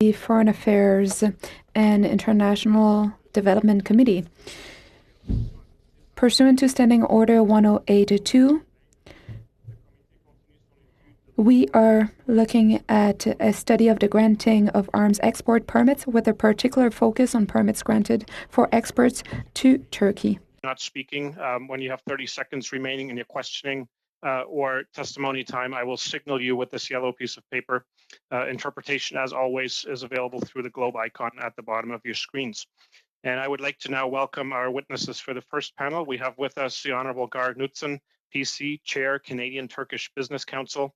the Foreign Affairs and International Development Committee. Pursuant to Standing Order 1082, we are looking at a study of the granting of arms export permits with a particular focus on permits granted for exports to Turkey. Not speaking. When you have 30 seconds remaining in your questioning or testimony time, I will signal you with this yellow piece of paper. Interpretation, as always, is available through the globe icon at the bottom of your screens. And I would like to now welcome our witnesses for the first panel. We have with us the Honorable Gar Knudsen, PC, Chair, Canadian-Turkish Business Council,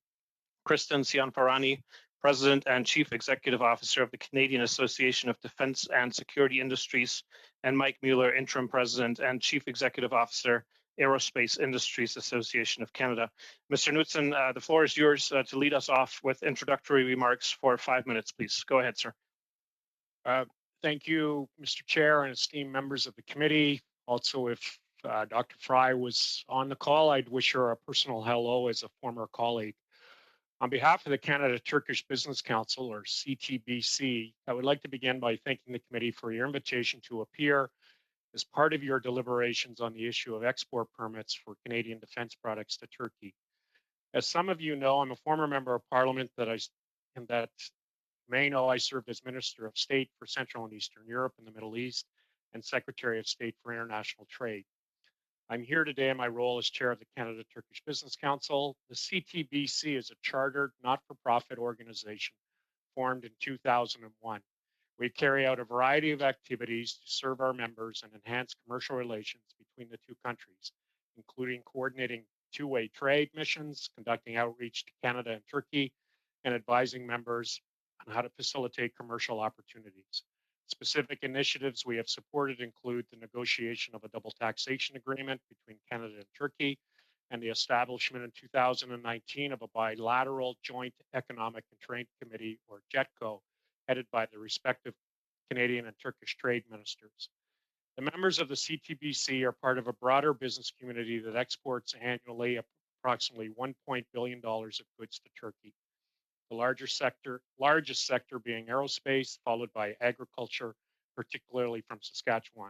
Kristen Sianfarani, President and Chief Executive Officer of the Canadian Association of Defence and Security Industries, and Mike Mueller, Interim President and Chief Executive Officer, Aerospace Industries Association of Canada. Mr. Knudsen, the floor is yours to lead us off with introductory remarks for 5 minutes, please. Go ahead, sir. Thank you, Mr. Chair and esteemed members of the committee. Also, if Dr. Fry was on the call, I'd wish her a personal hello as a former colleague. On behalf of the Canada-Turkish Business Council, or CTBC, I would like to begin by thanking the committee for your invitation to appear as part of your deliberations on the issue of export permits for Canadian defense products to Turkey. As some of you know, I'm a former member of Parliament that may know I served as Minister of State for Central and Eastern Europe and the Middle East and Secretary of State for International Trade. I'm here today in my role as chair of the Canada-Turkish Business Council. The CTBC is a chartered, not-for-profit organization formed in 2001. We carry out a variety of activities to serve our members and enhance commercial relations between the two countries, including coordinating two-way trade missions, conducting outreach to Canada and Turkey, and advising members on how to facilitate commercial opportunities. Specific initiatives we have supported include the negotiation of a double taxation agreement between Canada and Turkey and the establishment in 2019 of a bilateral joint economic and trade committee, or JETCO, headed by the respective Canadian and Turkish trade ministers. The members of the CTBC are part of a broader business community that exports annually approximately $1 billion of goods to Turkey. The largest sector being aerospace, followed by agriculture, particularly from Saskatchewan.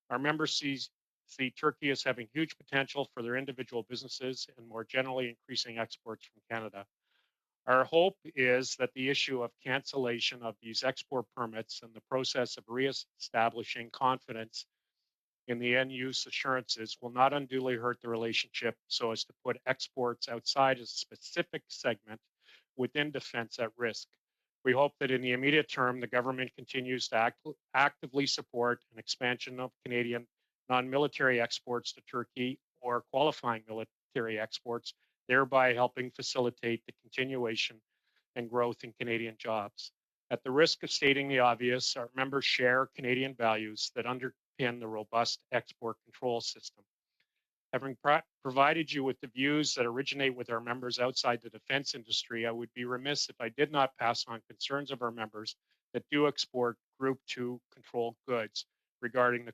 Our members see Turkey as having huge potential for their individual businesses and more generally increasing exports from Canada. Our hope is that the issue of cancellation of these export permits and the process of reestablishing confidence in the end use assurances will not unduly hurt the relationship so as to put exports outside a specific segment within defense at risk. We hope that in the immediate term, the government continues to actively support an expansion of Canadian non-military exports to Turkey or qualifying military exports, thereby helping facilitate the continuation and growth in Canadian jobs. At the risk of stating the obvious, our members share Canadian values that underpin the robust export control system. Having provided you with the views that originate with our members outside the defense industry, I would be remiss if I did not pass on concerns of our members that do export Group 2 controlled goods regarding the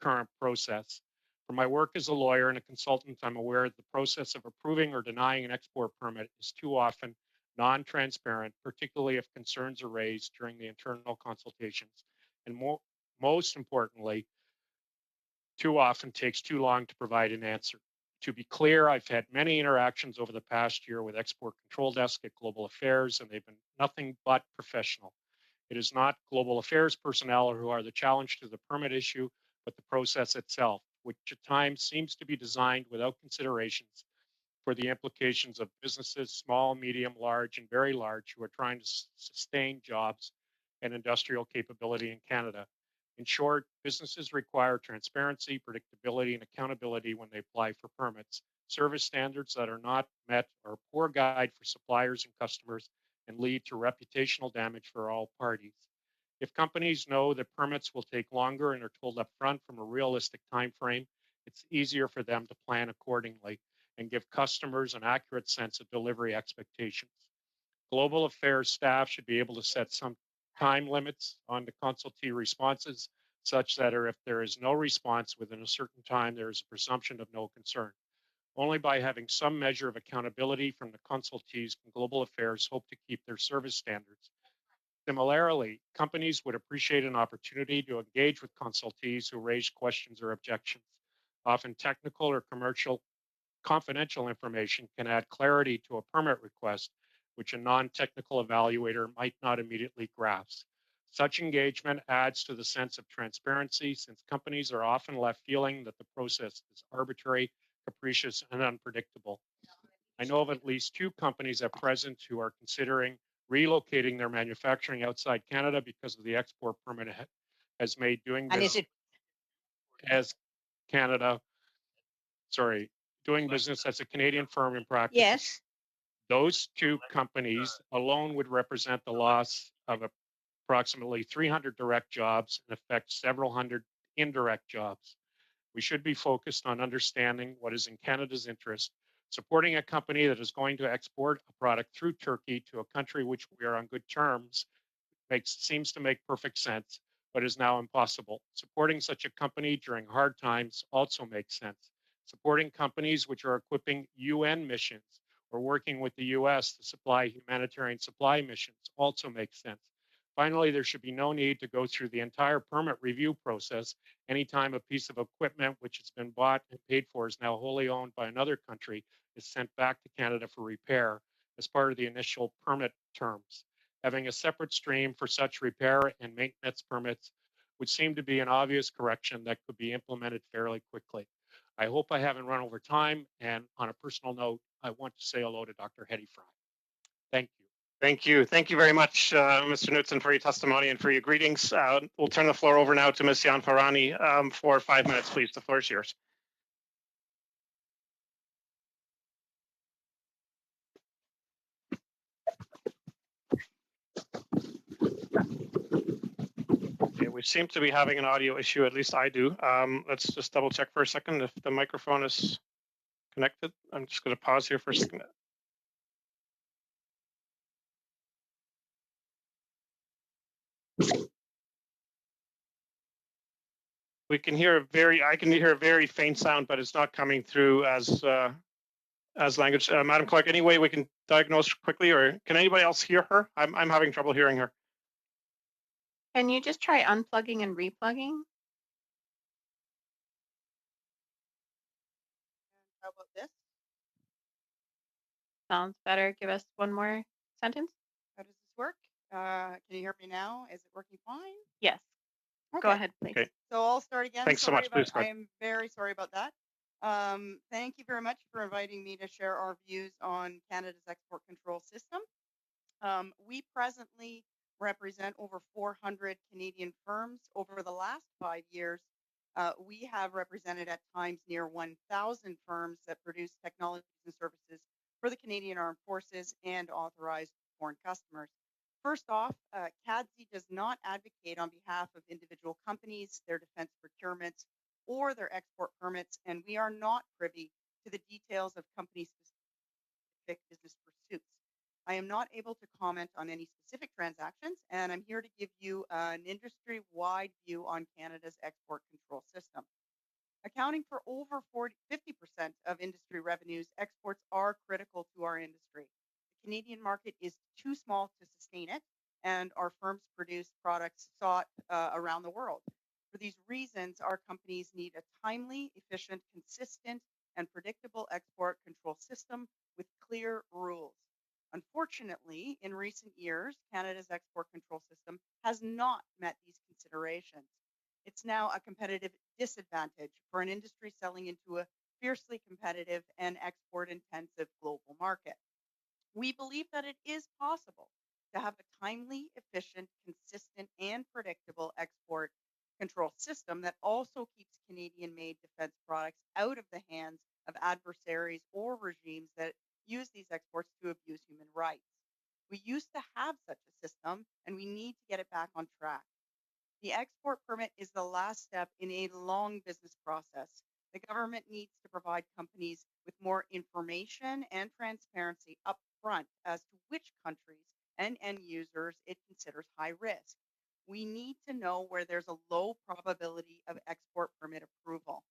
current process. From my work as a lawyer and a consultant, I'm aware that the process of approving or denying an export permit is too often non-transparent, particularly if concerns are raised during the internal consultations, and most importantly, too often takes too long to provide an answer. To be clear, I've had many interactions over the past year with Export Control Desk at Global Affairs, and they've been nothing but professional. It is not Global Affairs personnel who are the challenge to the permit issue, but the process itself, which at times seems to be designed without considerations for the implications of businesses, small, medium, large, and very large, who are trying to sustain jobs and industrial capability in Canada. In short, businesses require transparency, predictability, and accountability when they apply for permits. Service standards that are not met are a poor guide for suppliers and customers and lead to reputational damage for all parties. If companies know that permits will take longer and are told up front from a realistic time frame, it's easier for them to plan accordingly and give customers an accurate sense of delivery expectations. Global Affairs staff should be able to set some time limits on the consultee responses, such that if there is no response within a certain time, there is a presumption of no concern. Only by having some measure of accountability from the consultees can Global Affairs hope to keep their service standards. Similarly, companies would appreciate an opportunity to engage with consultees who raise questions or objections. Often technical or commercial confidential information can add clarity to a permit request, which a non-technical evaluator might not immediately grasp. Such engagement adds to the sense of transparency, since companies are often left feeling that the process is arbitrary, capricious, and unpredictable. I know of at least 2 companies at present who are considering relocating their manufacturing outside Canada because of the export permit has made doing business as Canada, doing business as a Canadian firm in practice. Yes. Those 2 companies alone would represent the loss of approximately 300 direct jobs and affect several hundred indirect jobs. We should be focused on understanding what is in Canada's interest. Supporting a company that is going to export a product through Turkey to a country which we are on good terms seems to make perfect sense, but is now impossible. Supporting such a company during hard times also makes sense. Supporting companies which are equipping UN missions or working with the US to supply humanitarian supply missions also makes sense. Finally, there should be no need to go through the entire permit review process anytime a piece of equipment which has been bought and paid for is now wholly owned by another country is sent back to Canada for repair as part of the initial permit terms. Having a separate stream for such repair and maintenance permits would seem to be an obvious correction that could be implemented fairly quickly. I hope I haven't run over time, and on a personal note, I want to say hello to Dr. Hetty Fry. Thank you. Thank you. Thank you very much, Mr. Knudsen, for your testimony and for your greetings. We'll turn the floor over now to Ms. Yanfarani for 5 minutes, please. The floor is yours. Okay, we seem to be having an audio issue, at least I do. Let's just double check for a second if the microphone is connected. I'm just going to pause here for a second. I can hear a very faint sound, but it's not coming through as language. Madam Clerk, any way we can diagnose quickly, or can anybody else hear her? I'm having trouble hearing her. Can you just try unplugging and replugging? How about this? Sounds better. Give us one more sentence. How does this work? Can you hear me now? Is it working fine? Yes. Go Okay. ahead, please. Okay. So I'll start again. Thanks so much. Please go I ahead. am very sorry about that. Thank you very much for inviting me to share our views on Canada's export control system. We presently represent over 400 Canadian firms. Over the last 5 years, we have represented at times near 1,000 firms that produce technologies and services for the Canadian Armed Forces and authorized foreign customers. First off, CADSI does not advocate on behalf of individual companies, their defense procurements, or their export permits, and we are not privy to the details of company-specific business pursuits. I am not able to comment on any specific transactions, and I'm here to give you an industry-wide view on Canada's export control system. Accounting for over 50% of industry revenues, exports are critical to our industry. The Canadian market is too small to sustain it, and our firms produce products sought around the world. For these reasons, our companies need a timely, efficient, consistent, and predictable export control system with clear rules. Unfortunately, in recent years, Canada's export control system has not met these considerations. It's now a competitive disadvantage for an industry selling into a fiercely competitive and export-intensive global market. We believe that it is possible to have a timely, efficient, consistent, and predictable export control system that also keeps Canadian-made defense products out of the hands of adversaries or regimes that use these exports to abuse human rights. We used to have such a system, and we need to get it back on track. The export permit is the last step in a long business process. The government needs to provide companies with more information and transparency upfront as to which countries and end users it considers high risk. We need to know where there's a low probability of export permit approval.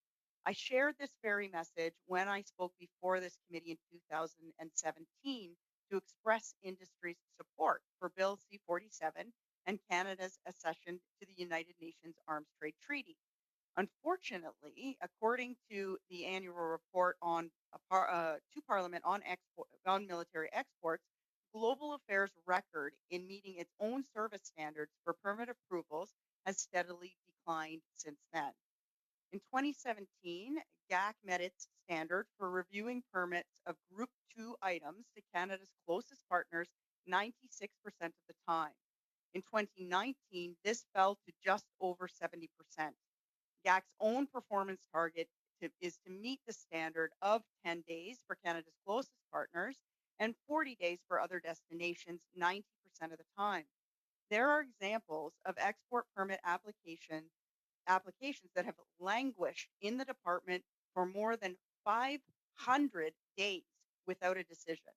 I shared this very message when I spoke before this committee in 2017 to express industry's support for Bill C-47 and Canada's accession to the United Nations Arms Trade Treaty. Unfortunately, according to the annual report to Parliament on military exports, Global Affairs' record in meeting its own service standards for permit approvals has steadily declined since then. In 2017, GAC met its standard for reviewing permits of Group 2 items to Canada's closest partners 96% of the time. In 2019, this fell to just over 70%. GAC's own performance target is to meet the standard of 10 days for Canada's closest partners and 40 days for other destinations 90% of the time. There are examples of export permit applications that have languished in the department for more than 500 days without a decision.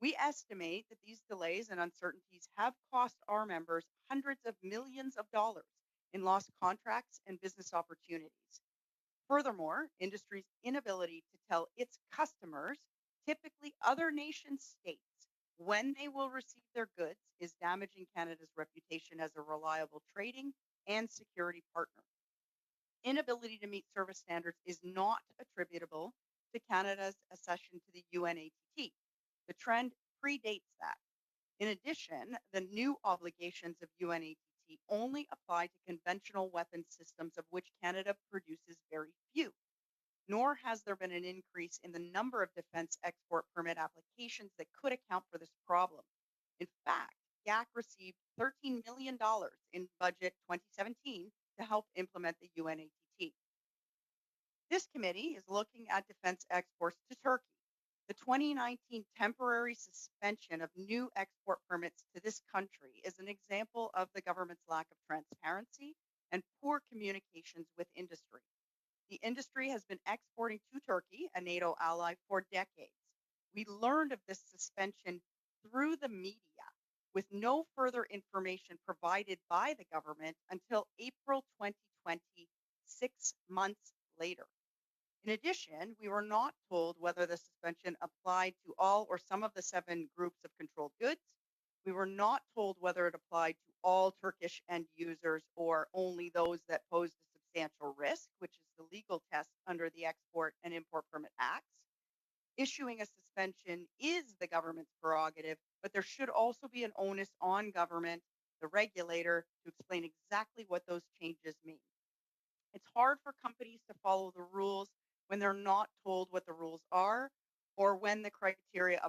We estimate that these delays and uncertainties have cost our members hundreds of millions of dollars in lost contracts and business opportunities. Furthermore, industry's inability to tell its customers, typically other nation states, when they will receive their goods is damaging Canada's reputation as a reliable trading and security partner. Inability to meet service standards is not attributable to Canada's accession to the UNATT. The trend predates that. In addition, the new obligations of UNATT only apply to conventional weapons systems, of which Canada produces very few. Nor has there been an increase in the number of defense export permit applications that could account for this problem. In fact, GAC received $13 million in budget 2017 to help implement the UNATT. This committee is looking at defense exports to Turkey. The 2019 temporary suspension of new export permits to this country is an example of the government's lack of transparency and poor communications with industry. The industry has been exporting to Turkey, a NATO ally, for decades. We learned of this suspension through the media, with no further information provided by the government until April 2020, 6 months later. In addition, we were not told whether the suspension applied to all or some of the 7 groups of controlled goods. We were not told whether it applied to all Turkish end users or only those that posed a substantial risk, which is the legal test under the Export and Import Permit Acts. Issuing a suspension is the government's prerogative, but there should also be an onus on government, the regulator, to explain exactly what those changes mean. It's hard for companies to follow the rules when they're not told what the rules are or when the criteria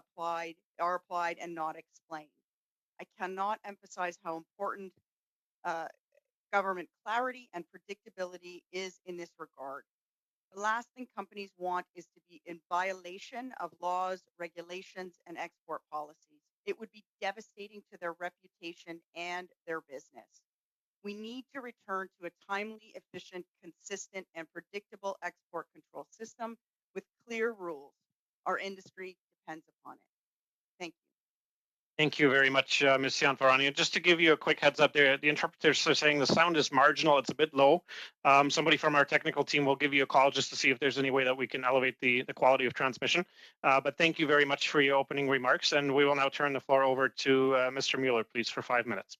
are applied and not explained. I cannot emphasize how important government clarity and predictability is in this regard. The last thing companies want is to be in violation of laws, regulations, and export policies. It would be devastating to their reputation and their business. We need to return to a timely, efficient, consistent, and predictable export control system with clear rules. Our industry depends upon it. Thank you. Thank you very much, Ms. Cianfarani. And just to give you a quick heads up there, the interpreters are saying the sound is marginal. It's a bit low. Somebody from our technical team will give you a call just to see if there's any way that we can elevate the quality of transmission. But thank you very much for your opening remarks. And we will now turn the floor over to Mr. Mueller, please, for 5 minutes.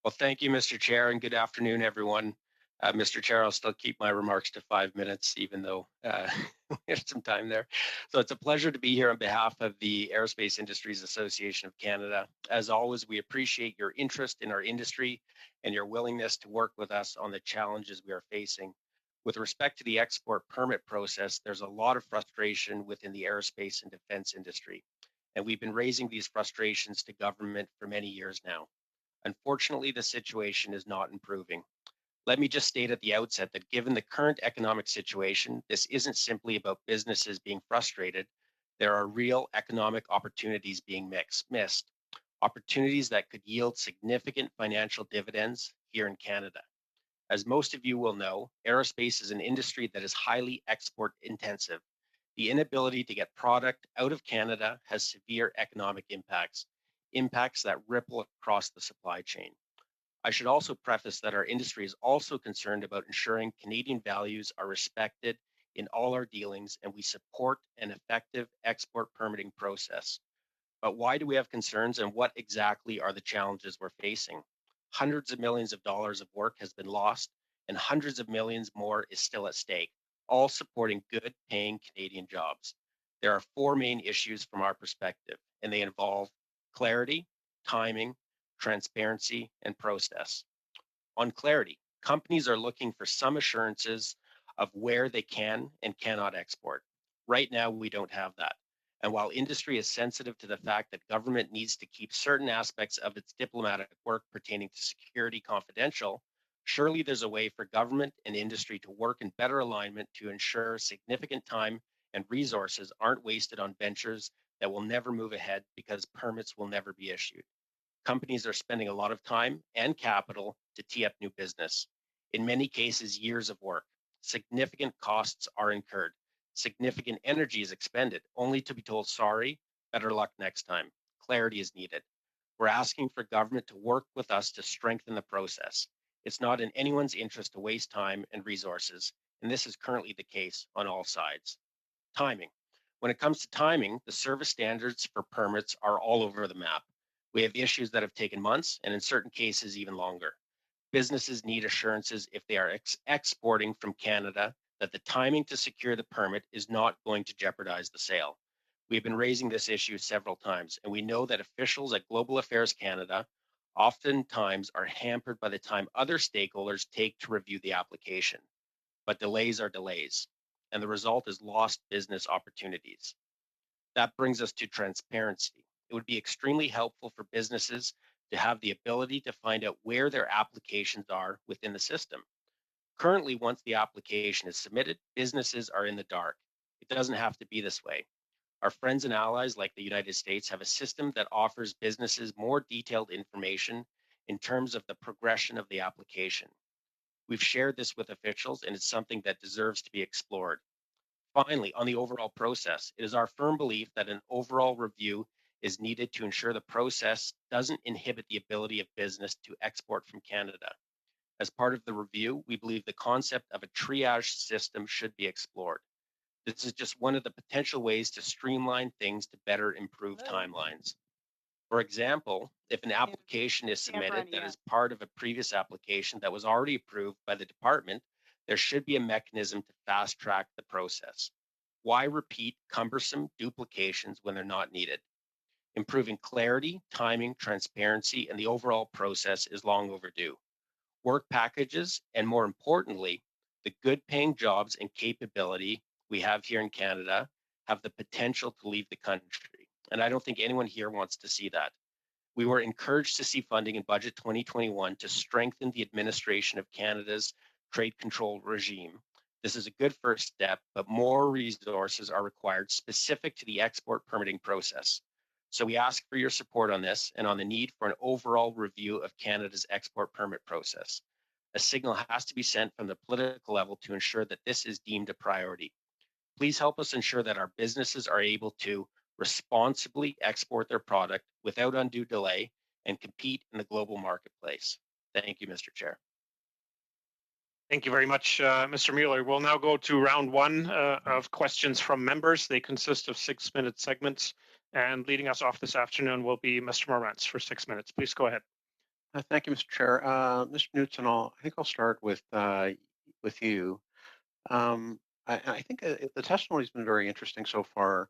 Well, thank you, Mr. Chair, and good afternoon, everyone. Mr. Chair, I'll still keep my remarks to 5 minutes, even though we have some time there. So it's a pleasure to be here on behalf of the Aerospace Industries Association of Canada. As always, we appreciate your interest in our industry and your willingness to work with us on the challenges we are facing. With respect to the export permit process, there's a lot of frustration within the aerospace and defense industry, and we've been raising these frustrations to government for many years now. Unfortunately, the situation is not improving. Let me just state at the outset that given the current economic situation, this isn't simply about businesses being frustrated. There are real economic opportunities being missed, opportunities that could yield significant financial dividends here in Canada. As most of you will know, aerospace is an industry that is highly export intensive. The inability to get product out of Canada has severe economic impacts that ripple across the supply chain. I should also preface that our industry is also concerned about ensuring Canadian values are respected in all our dealings, and we support an effective export permitting process. But why do we have concerns, and what exactly are the challenges we're facing? Hundreds of millions of dollars of work has been lost, and hundreds of millions more is still at stake, all supporting good paying Canadian jobs. There are four main issues from our perspective, and they involve clarity, timing, transparency, and process. On clarity, companies are looking for some assurances of where they can and cannot export. Right now, we don't have that. And while industry is sensitive to the fact that government needs to keep certain aspects of its diplomatic work pertaining to security confidential, surely there's a way for government and industry to work in better alignment to ensure significant time and resources aren't wasted on ventures that will never move ahead because permits will never be issued. Companies are spending a lot of time and capital to tee up new business. In many cases, years of work. Significant costs are incurred. Significant energy is expended, only to be told, sorry, better luck next time. Clarity is needed. We're asking for government to work with us to strengthen the process. It's not in anyone's interest to waste time and resources, and this is currently the case on all sides. Timing. When it comes to timing, the service standards for permits are all over the map. We have issues that have taken months, and in certain cases, even longer. Businesses need assurances if they are exporting from Canada that the timing to secure the permit is not going to jeopardize the sale. We've been raising this issue several times, and we know that officials at Global Affairs Canada oftentimes are hampered by the time other stakeholders take to review the application. But delays are delays, and the result is lost business opportunities. That brings us to transparency. It would be extremely helpful for businesses to have the ability to find out where their applications are within the system. Currently, once the application is submitted, businesses are in the dark. It doesn't have to be this way. Our friends and allies like the United States have a system that offers businesses more detailed information in terms of the progression of the application. We've shared this with officials, and it's something that deserves to be explored. Finally, on the overall process, it is our firm belief that an overall review is needed to ensure the process doesn't inhibit the ability of business to export from Canada. As part of the review, we believe the concept of a triage system should be explored. This is just one of the potential ways to streamline things to better improve timelines. For example, if an application is submitted that is part of a previous application that was already approved by the department, there should be a mechanism to fast track the process. Why repeat cumbersome duplications when they're not needed? Improving clarity, timing, transparency, and the overall process is long overdue. Work packages, and more importantly, the good paying jobs and capability we have here in Canada have the potential to leave the country. And I don't think anyone here wants to see that. We were encouraged to see funding in Budget 2021 to strengthen the administration of Canada's trade control regime. This is a good first step, but more resources are required specific to the export permitting process. So we ask for your support on this and on the need for an overall review of Canada's export permit process. A signal has to be sent from the political level to ensure that this is deemed a priority. Please help us ensure that our businesses are able to responsibly export their product without undue delay and compete in the global marketplace. Thank you, Mr. Chair. Thank you very much, Mr. Mueller. We'll now go to round one of questions from members. They consist of 6-minute segments, and leading us off this afternoon will be Mr. Morantz for 6 minutes. Please go ahead. Thank you, Mr. Chair. Mr. Knudsen, I think I'll start with you. I think the testimony has been very interesting so far,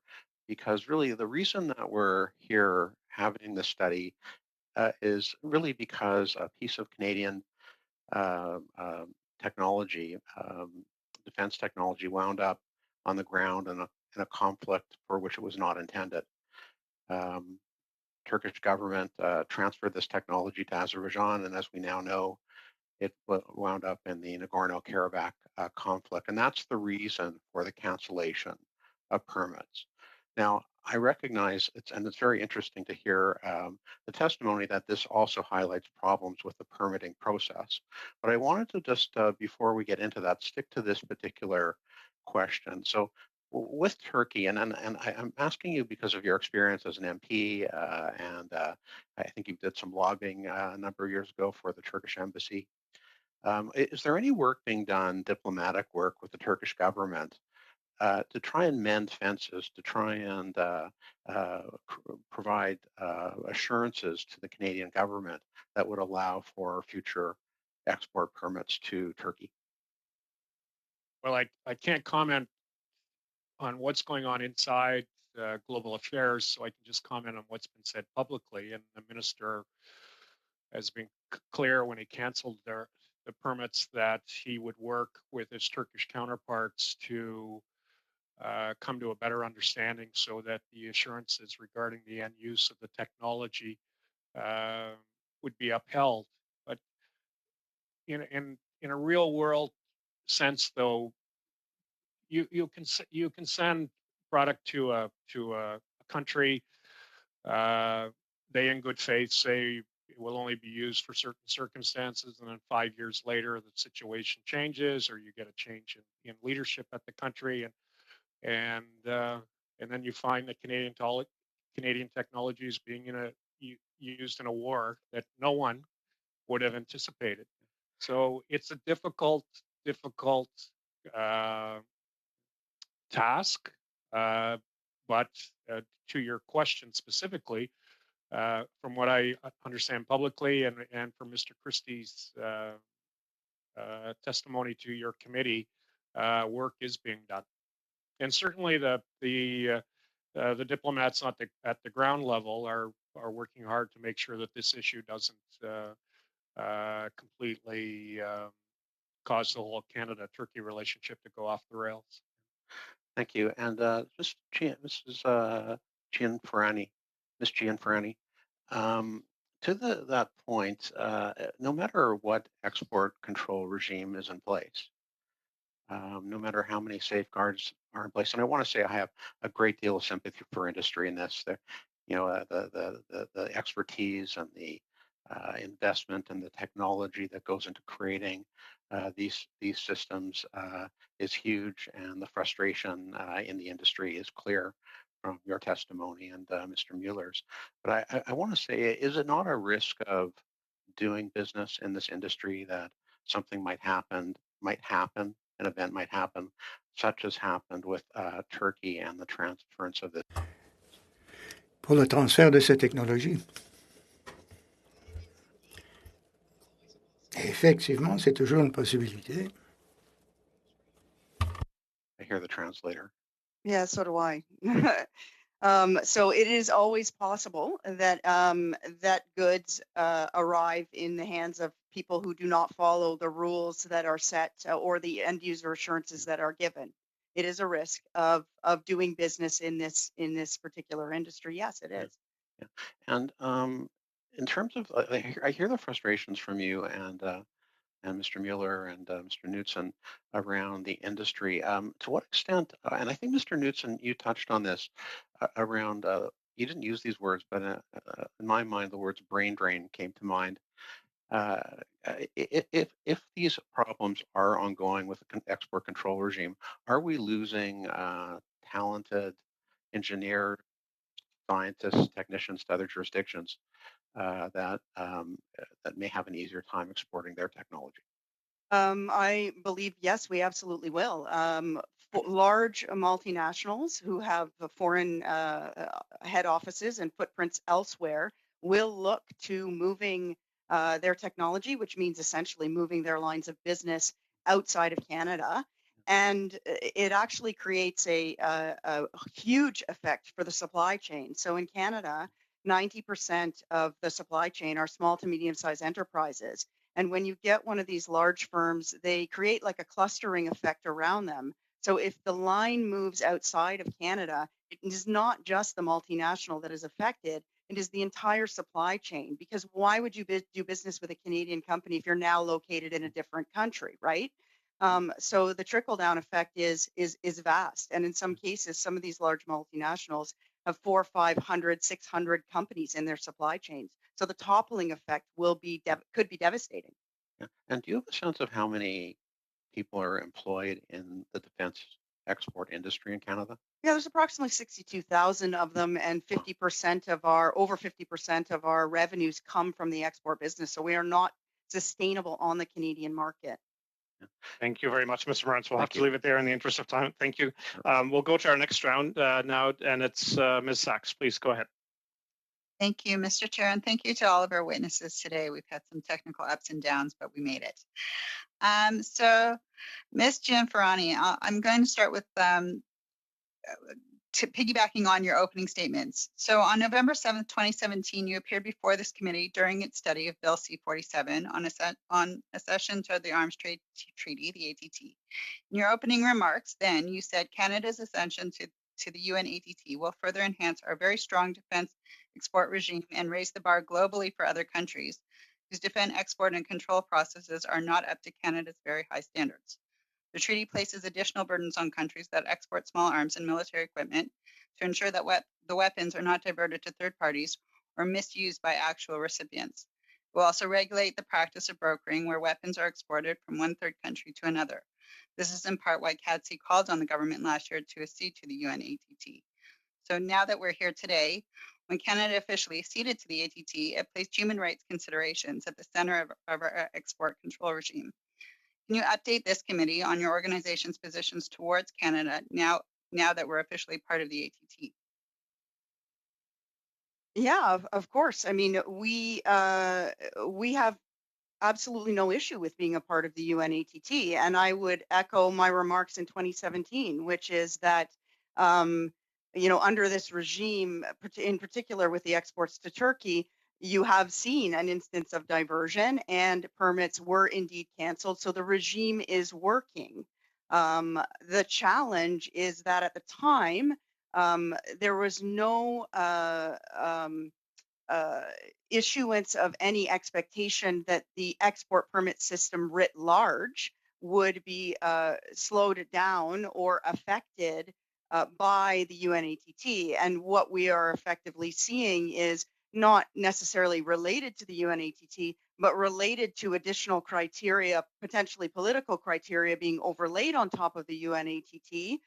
because really the reason that we're here having this study is really because a piece of Canadian technology, defense technology, wound up on the ground in a conflict for which it was not intended. Turkish government transferred this technology to Azerbaijan, and as we now know, it wound up in the Nagorno-Karabakh conflict, and that's the reason for the cancellation of permits. Now, I recognize it's very interesting to hear the testimony that this also highlights problems with the permitting process. But I wanted to just, before we get into that, stick to this particular question. So with Turkey, and I'm asking you because of your experience as an MP, and I think you did some lobbying a number of years ago for the Turkish embassy. Is there any work being done, diplomatic work with the Turkish government to try and mend fences, to try and provide assurances to the Canadian government that would allow for future export permits to Turkey? Well, I can't comment on what's going on inside global affairs, so I can just comment on what's been said publicly. And the minister has been clear when he canceled the permits that he would work with his Turkish counterparts to come to a better understanding so that the assurances regarding the end use of the technology would be upheld. But in a real world sense, though, you can send product to a country. They in good faith say it will only be used for certain circumstances, and then 5 years later the situation changes, or you get a change in leadership at the country, and then you find that Canadian technology is being used in a war that no one would have anticipated. So it's a difficult uh, task. But to your question specifically, from what I understand publicly and from Mr. Christie's testimony to your committee, work is being done, and certainly the diplomats at the ground level are working hard to make sure that this issue doesn't completely cause the whole Canada-Turkey relationship to go off the rails. Thank you. And Ms. Gianferrani, Ms. Gianferrani, to that point, no matter what export control regime is in place, no matter how many safeguards are in place, and I want to say I have a great deal of sympathy for industry in this. The expertise and the investment and the technology that goes into creating these systems is huge, and the frustration in the industry is clear from your testimony and Mr. Mueller's. But I want to say, is it not a risk of doing business in this industry that something might happen, an event might happen, such as happened with Turkey and the transference of this? Pour le transfert de ces technologies. Effectivement, c'est toujours une possibilité. I hear the translator. Yeah, so do I. So it is always possible that that goods arrive in the hands of people who do not follow the rules that are set or the end user assurances that are given. It is a risk of doing business in this particular industry. Yes, it is. Yeah. And in terms of, I hear the frustrations from you and Mr. Mueller and Mr. Knudsen around the industry. To what extent, and I think Mr. Knudsen, you touched on this around, you didn't use these words, but in my mind, the words brain drain came to mind. If these problems are ongoing with the export control regime, are we losing talented engineers, scientists, technicians to other jurisdictions that may have an easier time exporting their technology? I believe, yes, we absolutely will. Large multinationals who have foreign head offices and footprints elsewhere will look to moving their technology, which means essentially moving their lines of business outside of Canada. And it actually creates a huge effect for the supply chain. So in Canada, 90% of the supply chain are small to medium-sized enterprises. And when you get one of these large firms, they create like a clustering effect around them. So if the line moves outside of Canada, it is not just the multinational that is affected, it is the entire supply chain. Because why would you do business with a Canadian company if you're now located in a different country, right? So the trickle-down effect is vast. And in some cases, some of these large multinationals have 400, 500, 600 companies in their supply chains. So the toppling effect could be devastating. Yeah. And do you have a sense of how many people are employed in the defense export industry in Canada? Yeah, there's approximately 62,000 of them, and over 50% of our revenues come from the export business. So we are not sustainable on the Canadian market. Thank you very much, Mr. Marantz. We'll have Thank to you. leave it there in the interest of time. Thank you. We'll go to our next round now, and it's Ms. Sachs. Please go ahead. Thank you, Mr. Chair, and thank you to all of our witnesses today. We've had some technical ups and downs, but we made it. So, Ms. Gianferrani, I'm going to start with piggybacking on your opening statements. So on November 7th, 2017, you appeared before this committee during its study of Bill C-47 on accession to the Arms Trade Treaty, the ATT. In your opening remarks, then, you said Canada's accession to the UN ATT will further enhance our very strong defense export regime and raise the bar globally for other countries whose defense export and control processes are not up to Canada's very high standards. The treaty places additional burdens on countries that export small arms and military equipment to ensure that the weapons are not diverted to third parties or misused by actual recipients. It will also regulate the practice of brokering where weapons are exported from one third country to another. This is in part why CADC called on the government last year to accede to the UN ATT. So now that we're here today, when Canada officially acceded to the ATT, it placed human rights considerations at the center of our export control regime. Can you update this committee on your organization's positions towards Canada now that we're officially part of the ATT? Yeah, of course. I mean, we have absolutely no issue with being a part of the UN ATT, and I would echo my remarks in 2017, which is that under this regime, in particular with the exports to Turkey, you have seen an instance of diversion and permits were indeed canceled. So the regime is working. The challenge is that at the time, there was no issuance of any expectation that the export permit system writ large would be slowed down or affected by the UNATT. And what we are effectively seeing is not necessarily related to the UNATT, but related to additional criteria, potentially political criteria being overlaid on top of the UNATT,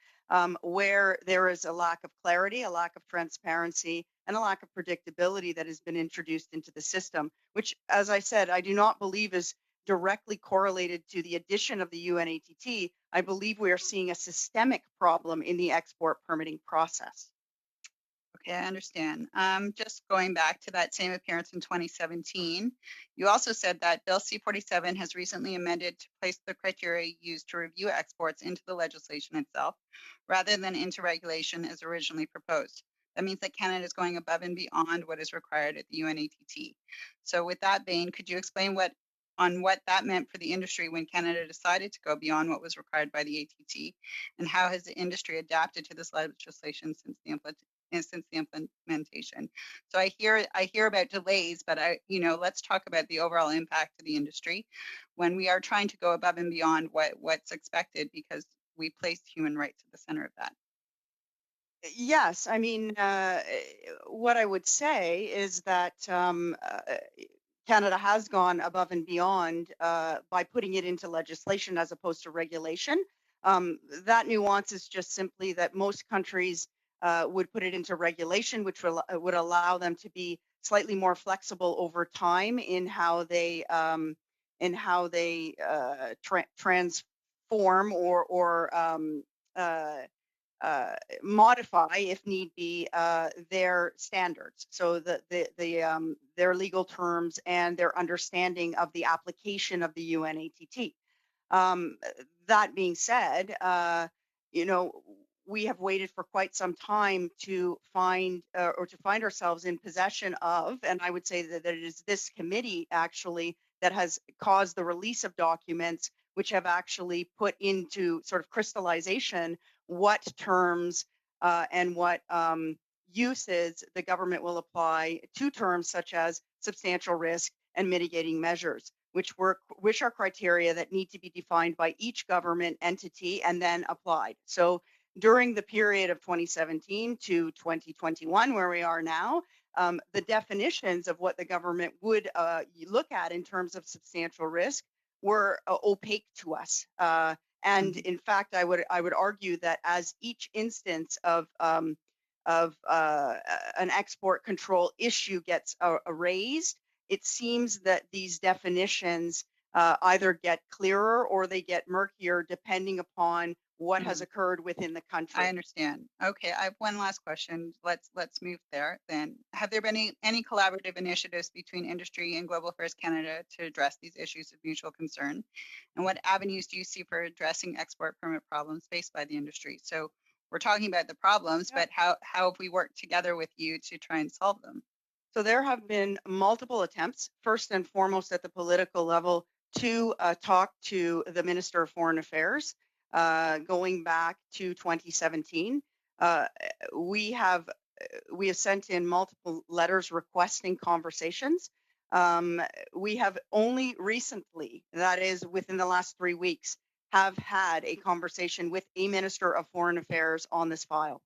where there is a lack of clarity, a lack of transparency, and a lack of predictability that has been introduced into the system, which, as I said, I do not believe is directly correlated to the addition of the UNATT. I believe we are seeing a systemic problem in the export permitting process. Okay, I understand. Just going back to that same appearance in 2017, you also said that Bill C-47 has recently amended to place the criteria used to review exports into the legislation itself, rather than into regulation as originally proposed. That means that Canada is going above and beyond what is required at the UNATT. So with that vein, could you explain what that meant for the industry when Canada decided to go beyond what was required by the ATT, and how has the industry adapted to this legislation since the implementation? So I hear about delays, but let's talk about the overall impact to the industry when we are trying to go above and beyond what's expected, because we placed human rights at the center of that. Yes, I mean, what I would say is that Canada has gone above and beyond by putting it into legislation as opposed to regulation. That nuance is just simply that most countries would put it into regulation, which would allow them to be slightly more flexible over time in how they transform or modify, if need be, their standards. So their legal terms and their understanding of the application of the UNATT. That being said, we have waited for quite some time to find ourselves in possession of, and I would say that it is this committee actually that has caused the release of documents which have actually put into sort of crystallization what terms and what uses the government will apply to terms such as substantial risk and mitigating measures, which are criteria that need to be defined by each government entity and then applied. So during the period of 2017 to 2021, where we are now, the definitions of what the government would look at in terms of substantial risk were opaque to us. And in fact, I would argue that as each instance of an export control issue gets raised, it seems that these definitions either get clearer or they get murkier depending upon what has occurred within the country. I understand. Okay, I have one last question. Let's move there then. Have there been any collaborative initiatives between industry and Global Affairs Canada to address these issues of mutual concern? And what avenues do you see for addressing export permit problems faced by the industry? So we're talking about the problems, but how have we worked together with you to try and solve them? So there have been multiple attempts, first and foremost at the political level, to talk to the Minister of Foreign Affairs going back to 2017. We have sent in multiple letters requesting conversations. We have only recently, that is within the last 3 weeks, have had a conversation with a Minister of Foreign Affairs on this file.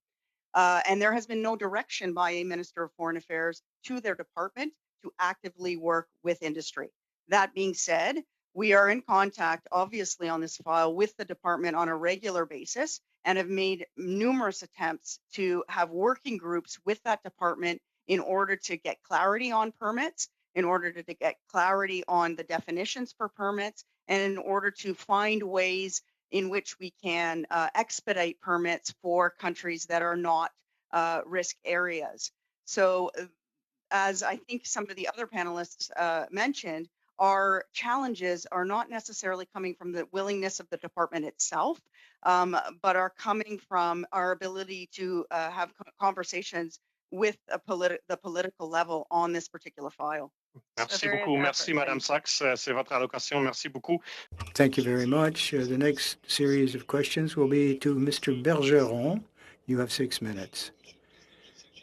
And there has been no direction by a Minister of Foreign Affairs to their department to actively work with industry. That being said, we are in contact, obviously, on this file with the department on a regular basis and have made numerous attempts to have working groups with that department in order to get clarity on permits, in order to get clarity on the definitions for permits, and in order to find ways in which we can expedite permits for countries that are not risk areas. So as I think some of the other panelists mentioned, our challenges are not necessarily coming from the willingness of the department itself, but are coming from our ability to have conversations with the political level on this particular file. Merci beaucoup. Merci, Madame Sachs. C'est votre allocation. Merci beaucoup. Thank you very much. The next series of questions will be to Mr. Bergeron. You have 6 minutes.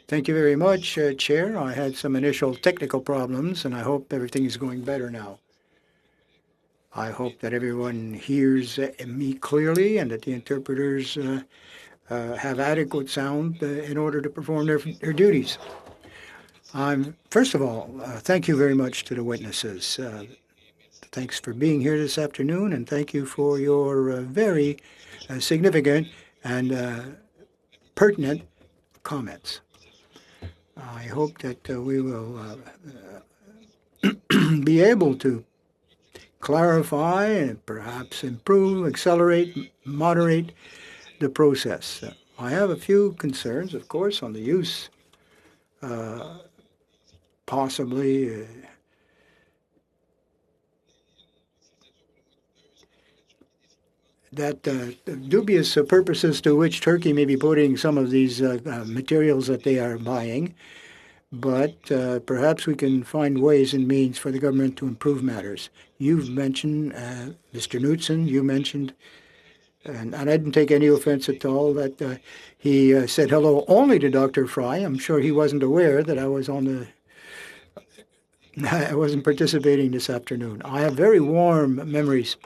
Thank you very much, Chair. I had some initial technical problems, and I hope everything is going better now. I hope that everyone hears me clearly and that the interpreters have adequate sound in order to perform their duties. First of all, thank you very much to the witnesses. Thanks for being here this afternoon, and thank you for your very significant and pertinent comments. I hope that we will be able to clarify and perhaps improve, accelerate, moderate the process. I have a few concerns, of course, on the use, possibly that dubious purposes to which Turkey may be putting some of these materials that they are buying, but perhaps we can find ways and means for the government to improve matters. You've mentioned, Mr. Knudsen, you mentioned, and I didn't take any offense at all, that he said hello only to Dr. Fry. I'm sure he wasn't aware that I wasn't participating this afternoon. I have very warm memories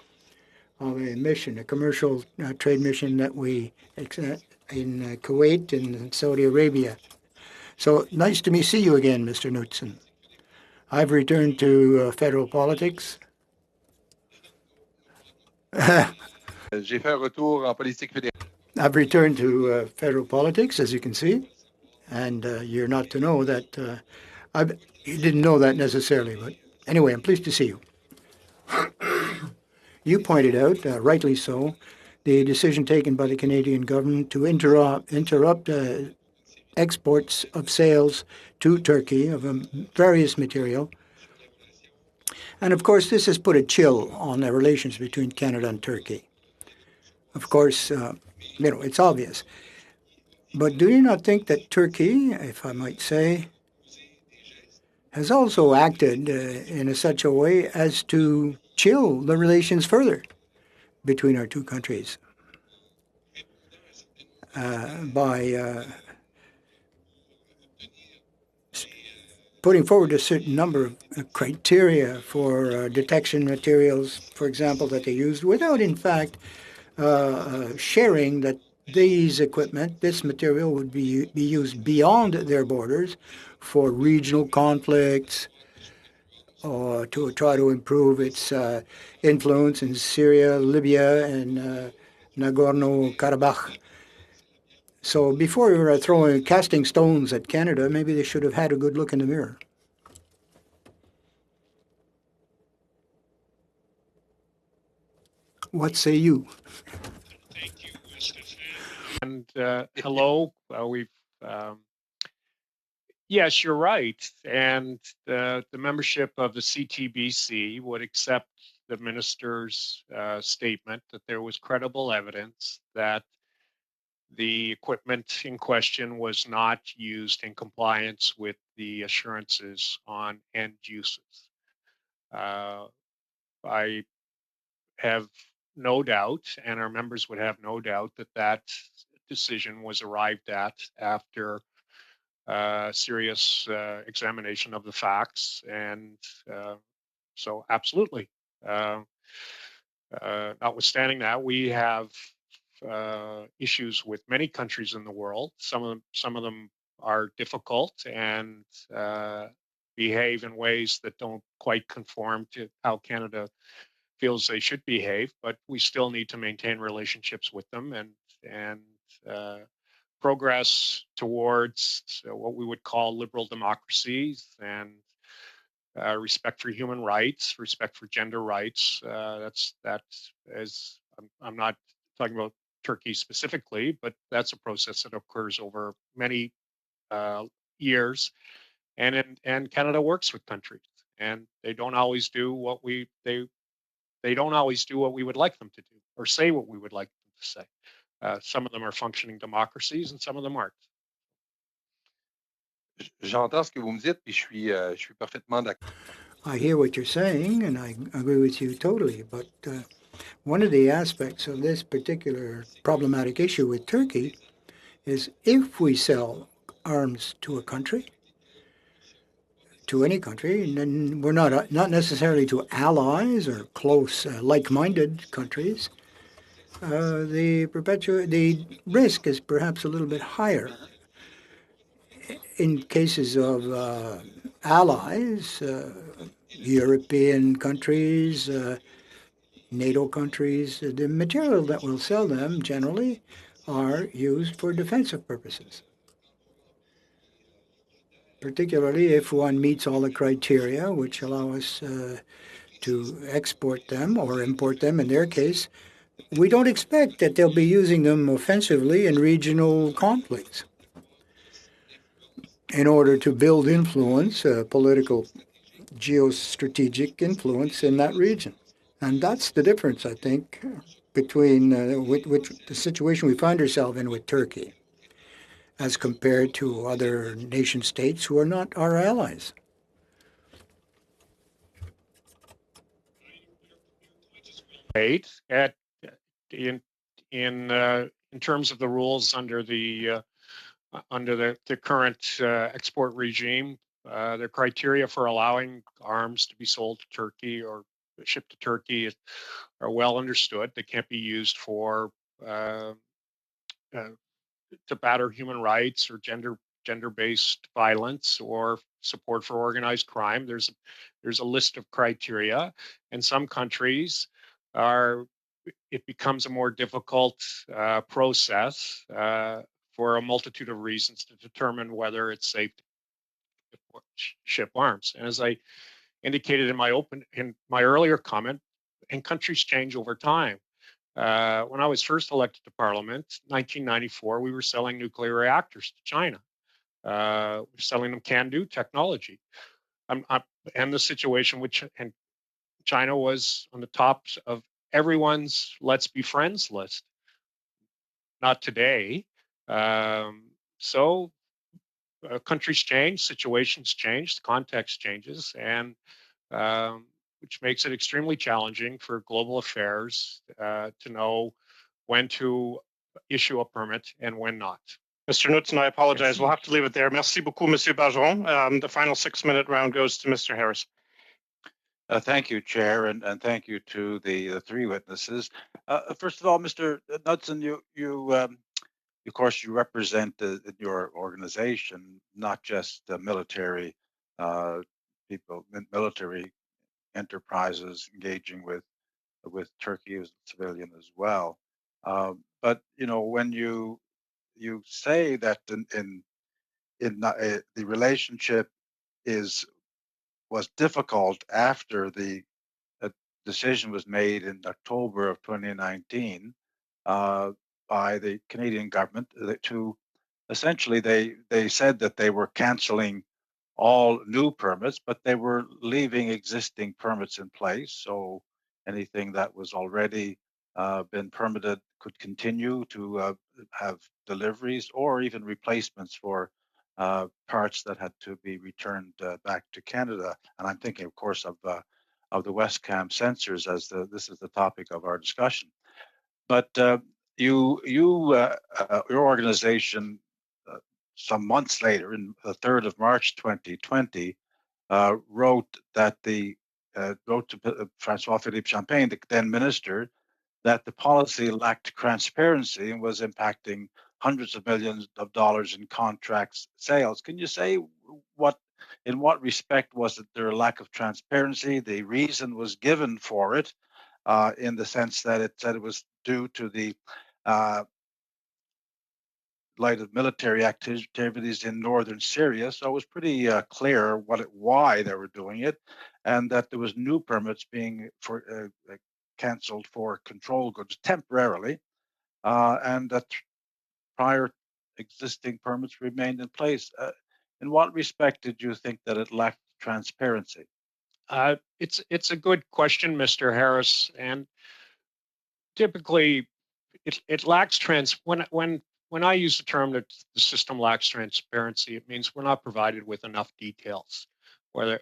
of a mission, a commercial trade mission that we in Kuwait and Saudi Arabia. So nice to see you again, Mr. Knudsen. I've returned to federal politics. I've returned to federal politics, as you can see, and you're not to know that. You didn't know that necessarily, but anyway, I'm pleased to see you. You pointed out, rightly so, the decision taken by the Canadian government to interrupt exports of sales to Turkey of various material. And of course, this has put a chill on the relations between Canada and Turkey. Of course, it's obvious. But do you not think that Turkey, if I might say, has also acted in such a way as to chill the relations further between our two countries by putting forward a certain number of criteria for detection materials, for example, that they used, without in fact sharing that this material would be used beyond their borders for regional conflicts or to try to improve its influence in Syria, Libya, and Nagorno-Karabakh. So before we were casting stones at Canada, maybe they should have had a good look in the mirror. What say you? Thank you, Stefan. And hello, yes, you're right. And the membership of the CTBC would accept the minister's statement that there was credible evidence that the equipment in question was not used in compliance with the assurances on end uses. I have no doubt, and our members would have no doubt, that that decision was arrived at after serious examination of the facts. And so absolutely. Notwithstanding that, we have issues with many countries in the world. Some of them are difficult and behave in ways that don't quite conform to how Canada feels they should behave, but we still need to maintain relationships with them and progress towards what we would call liberal democracies and respect for human rights, respect for gender rights. I'm not talking about Turkey specifically, but that's a process that occurs over many years, and Canada works with countries, and they don't always do what they don't always do what we would like them to do or say what we would like them to say. Some of them are functioning democracies, and some of them aren't. J'entends ce que vous me dites, puis je suis parfaitement d'accord. I hear what you're saying, and I agree with you totally. But one of the aspects of this particular problematic issue with Turkey is if we sell arms to a country, to any country, and then we're not necessarily to allies or close, like-minded countries, the risk is perhaps a little bit higher. In cases of allies, European countries, NATO countries, the material that will sell them generally are used for defensive purposes, particularly if one meets all the criteria which allow us to export them or import them in their case. We don't expect that they'll be using them offensively in regional conflicts in order to build influence, political geostrategic influence in that region. And that's the difference, I think, between with the situation we find ourselves in with Turkey as compared to other nation states who are not our allies. Right. In terms of the rules under the current export regime, the criteria for allowing arms to be sold to Turkey or shipped to Turkey are well understood. They can't be used for to batter human rights or gender-based violence or support for organized crime. There's a list of criteria, and some countries it becomes a more difficult process for a multitude of reasons to determine whether it's safe to ship arms. And as I indicated in my earlier comment, and countries change over time. When I was first elected to Parliament, 1994, we were selling nuclear reactors to China. We were selling them CANDU technology. And the situation which and China was on the top of everyone's let's be friends list. Not today. So countries change, situations change, the context changes, and which makes it extremely challenging for global affairs to know when to issue a permit and when not. Mr. Knudsen, I apologize. We'll have to leave it there. Merci beaucoup, Monsieur Bergeron. The final 6-minute round goes to Mr. Harris. Thank you, Chair, and thank you to the three witnesses. First of all, Mr. Knudsen, you of course, you represent your organization, not just military people, military enterprises engaging with Turkey as a civilian as well. But when you say that the relationship was difficult after the decision was made in October of 2019 by the Canadian government to essentially they said that they were canceling all new permits, but they were leaving existing permits in place. So anything that was already been permitted could continue to have deliveries or even replacements for parts that had to be returned back to Canada. And I'm thinking, of course, of the Westcam sensors as this is the topic of our discussion. But your organization, some months later, in the 3rd of March 2020, wrote to Francois Philippe Champagne, the then minister, that the policy lacked transparency and was impacting hundreds of millions of dollars in contracts sales. Can you say in what respect was it there a lack of transparency? The reason was given for it, in the sense that it said it was due to the light of military activities in northern Syria. So it was pretty clear why they were doing it, and that there was new permits being canceled for control goods temporarily, and that prior existing permits remained in place. In what respect did you think that it lacked transparency? It's a good question, Mr. Harris, and typically it lacks when I use the term that the system lacks transparency, it means we're not provided with enough details. Whether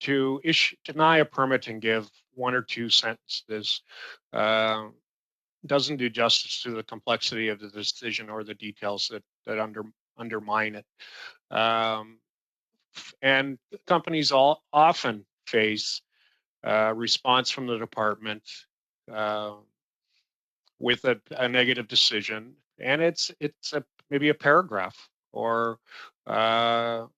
to deny a permit and give one or two sentences doesn't do justice to the complexity of the decision or the details that undermine it. And companies often face response from the department with a negative decision, and it's maybe a paragraph or and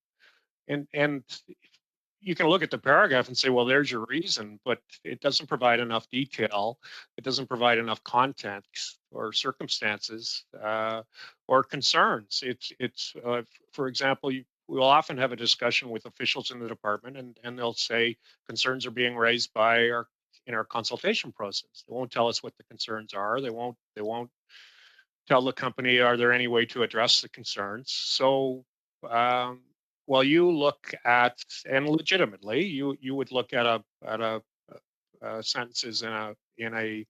you can look at the paragraph and say, well, there's your reason, but it doesn't provide enough detail. It doesn't provide enough context or circumstances or concerns. It's for example, we'll often have a discussion with officials in the department, and they'll say concerns are being raised in our consultation process. They won't tell us what the concerns are. They won't tell the company, are there any way to address the concerns? So while you look at, and legitimately, you would look at a sentences in a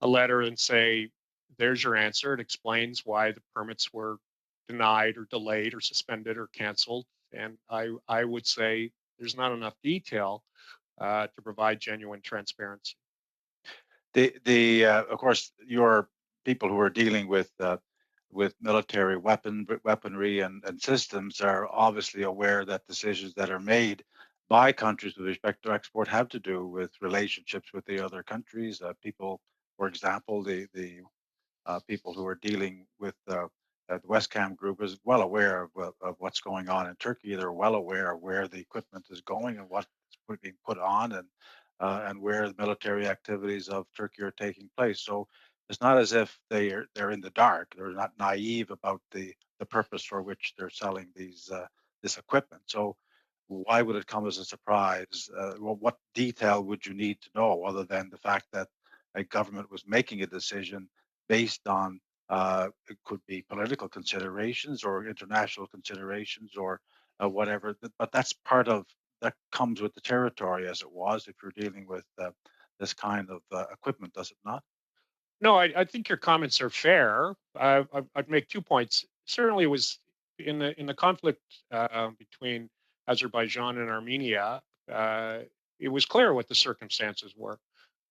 letter and say, there's your answer. It explains why the permits were denied or delayed or suspended or canceled. And I would say there's not enough detail to provide genuine transparency. Of course, your people who are dealing with military weaponry and systems are obviously aware that decisions that are made by countries with respect to export have to do with relationships with the other countries. People, for example, the people who are dealing with the Westcam group is well aware of what's going on in Turkey. They're well aware of where the equipment is going and what's being put on, and where the military activities of Turkey are taking place. So it's not as if they're in the dark. They're not naive about the purpose for which they're selling this equipment. So why would it come as a surprise? Well, what detail would you need to know other than the fact that a government was making a decision based on it could be political considerations or international considerations or whatever. But that's part of that comes with the territory, as it was. If you're dealing with this kind of equipment, does it not? No, I think your comments are fair. I'd make 2 points. Certainly, it was in the conflict between Azerbaijan and Armenia. It was clear what the circumstances were.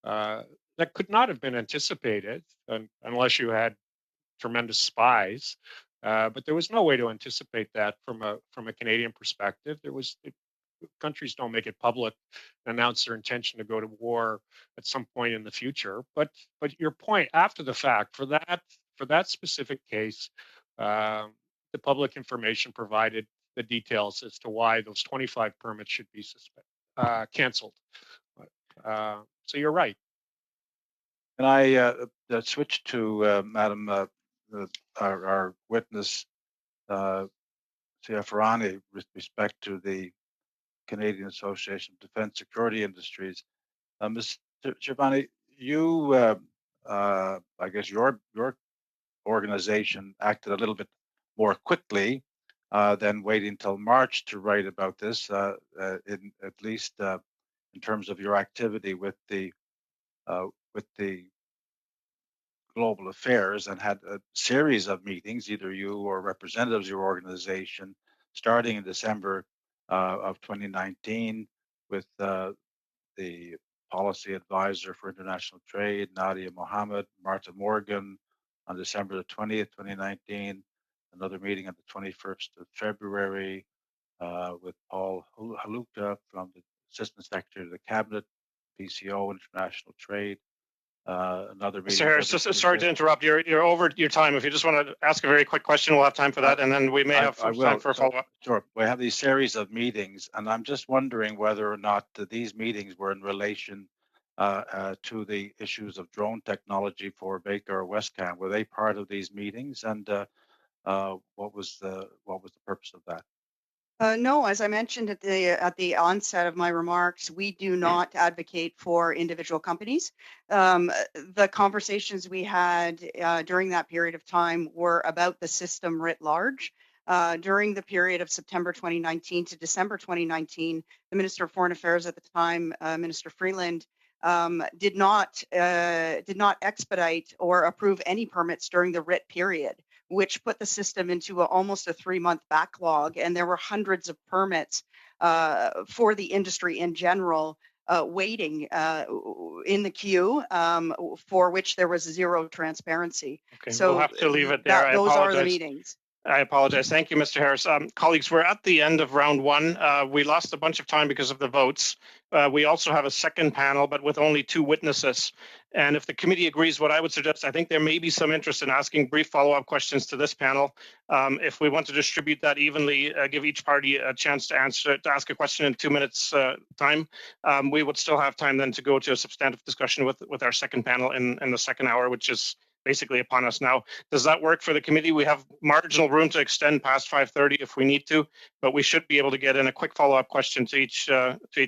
That could not have been anticipated unless you had tremendous spies. But there was no way to anticipate that from a Canadian perspective. Countries don't make it public and announce their intention to go to war at some point in the future. But your point after the fact for that specific case, the public information provided the details as to why those 25 permits should be canceled. So you're right. And I switch to Madam our witness, Farani, with respect to the Canadian Association of Defence Security Industries. Mr. Giovanni, you, I guess your organization acted a little bit more quickly than waiting till March to write about this, in at least in terms of your activity with the global affairs, and had a series of meetings, either you or representatives of your organization, starting in December of 2019 with the policy advisor for international trade, Nadia Mohammed, Martha Morgan, on December the 20th, 2019, another meeting on the 21st of February with Paul Haluka from the Assistant Secretary of the Cabinet, PCO, International Trade, another Mr. meeting. Harris, sorry to interrupt. You're over your time. If you just want to ask a very quick question, we'll have time for that, and then we may have some time for a follow-up. Sure. We have these series of meetings, and I'm just wondering whether or not these meetings were in relation to the issues of drone technology for Baker or Westcam. Were they part of these meetings, and what was the purpose of that? No, as I mentioned at the onset of my remarks, we do not advocate for individual companies. The conversations we had during that period of time were about the system writ large. During the period of September 2019 to December 2019, the Minister of Foreign Affairs at the time, Minister Freeland, did not expedite or approve any permits during the writ period, which put the system into almost a 3-month backlog. And there were hundreds of permits for the industry in general waiting in the queue, for which there was zero transparency. Okay, so we'll have to leave it there. those are the meetings. I apologize. Thank you, Mr. Harris. Colleagues, we're at the end of round one. We lost a bunch of time because of the votes. We also have a second panel, but with only 2 witnesses. And if the committee agrees, what I would suggest, I think there may be some interest in asking brief follow-up questions to this panel. If we want to distribute that evenly, give each party a chance to ask a question in 2 minutes time, we would still have time then to go to a substantive discussion with our second panel in the second hour, which is basically upon us now. Does that work for the committee? We have marginal room to extend past 5:30 if we need to, but we should be able to get in a quick follow-up question to each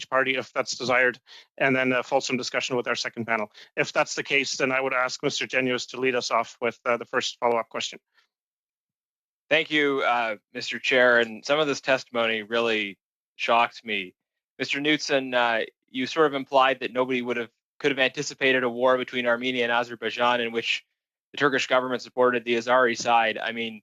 party if that's desired, and then a fulsome discussion with our second panel. If that's the case, then I would ask Mr. Genuis to lead us off with the first follow-up question. Thank you, Mr. Chair. And some of this testimony really shocked me. Mr. Knudsen, you sort of implied that nobody could have anticipated a war between Armenia and Azerbaijan in which the Turkish government supported the Azeri side. I mean,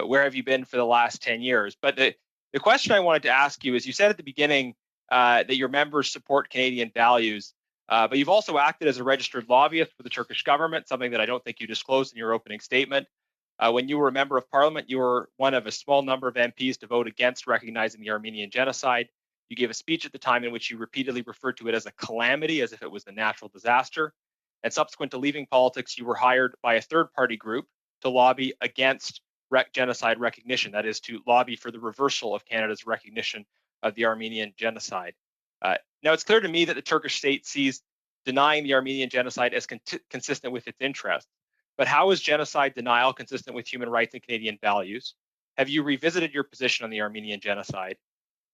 where have you been for the last 10 years? But the question I wanted to ask you is, you said at the beginning that your members support Canadian values, but you've also acted as a registered lobbyist for the Turkish government, something that I don't think you disclosed in your opening statement. When you were a member of parliament, you were one of a small number of MPs to vote against recognizing the Armenian genocide. You gave a speech at the time in which you repeatedly referred to it as a calamity, as if it was a natural disaster. And subsequent to leaving politics, you were hired by a third-party group to lobby against genocide recognition, that is, to lobby for the reversal of Canada's recognition of the Armenian genocide. Now, it's clear to me that the Turkish state sees denying the Armenian genocide as consistent with its interests. But how is genocide denial consistent with human rights and Canadian values? Have you revisited your position on the Armenian genocide?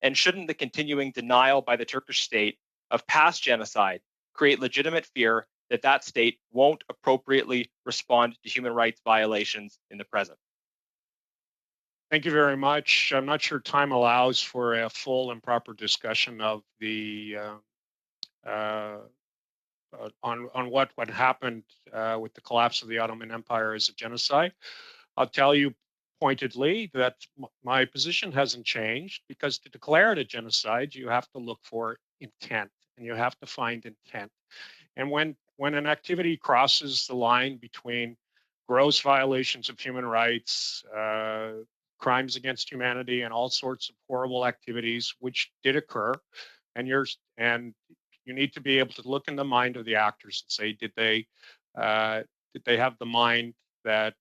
And shouldn't the continuing denial by the Turkish state of past genocide create legitimate fear that that state won't appropriately respond to human rights violations in the present? Thank you very much. I'm not sure time allows for a full and proper discussion of the on what happened with the collapse of the Ottoman Empire as a genocide. I'll tell you pointedly that my position hasn't changed, because to declare it a genocide, you have to look for intent, and you have to find intent. And when an activity crosses the line between gross violations of human rights, crimes against humanity, and all sorts of horrible activities, which did occur, and you need to be able to look in the mind of the actors and say, did they have the mind that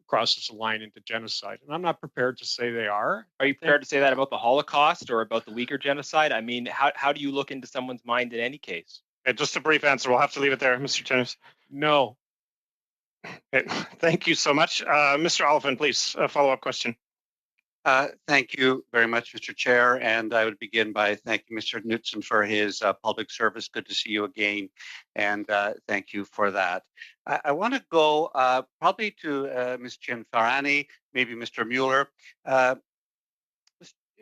crosses the line into genocide? And I'm not prepared to say they are. Are you prepared to say that about the Holocaust or about the Uyghur genocide? I mean, how do you look into someone's mind in any case? Just a brief answer. We'll have to leave it there, Mr. Genuis. No. Thank you so much. Mr. Oliphant, please, a follow-up question. Thank you very much, Mr. Chair. And I would begin by thanking Mr. Knudsen for his public service. Good to see you again. And thank you for that. I want to go probably to Ms. Gianfarani, maybe Mr. Mueller.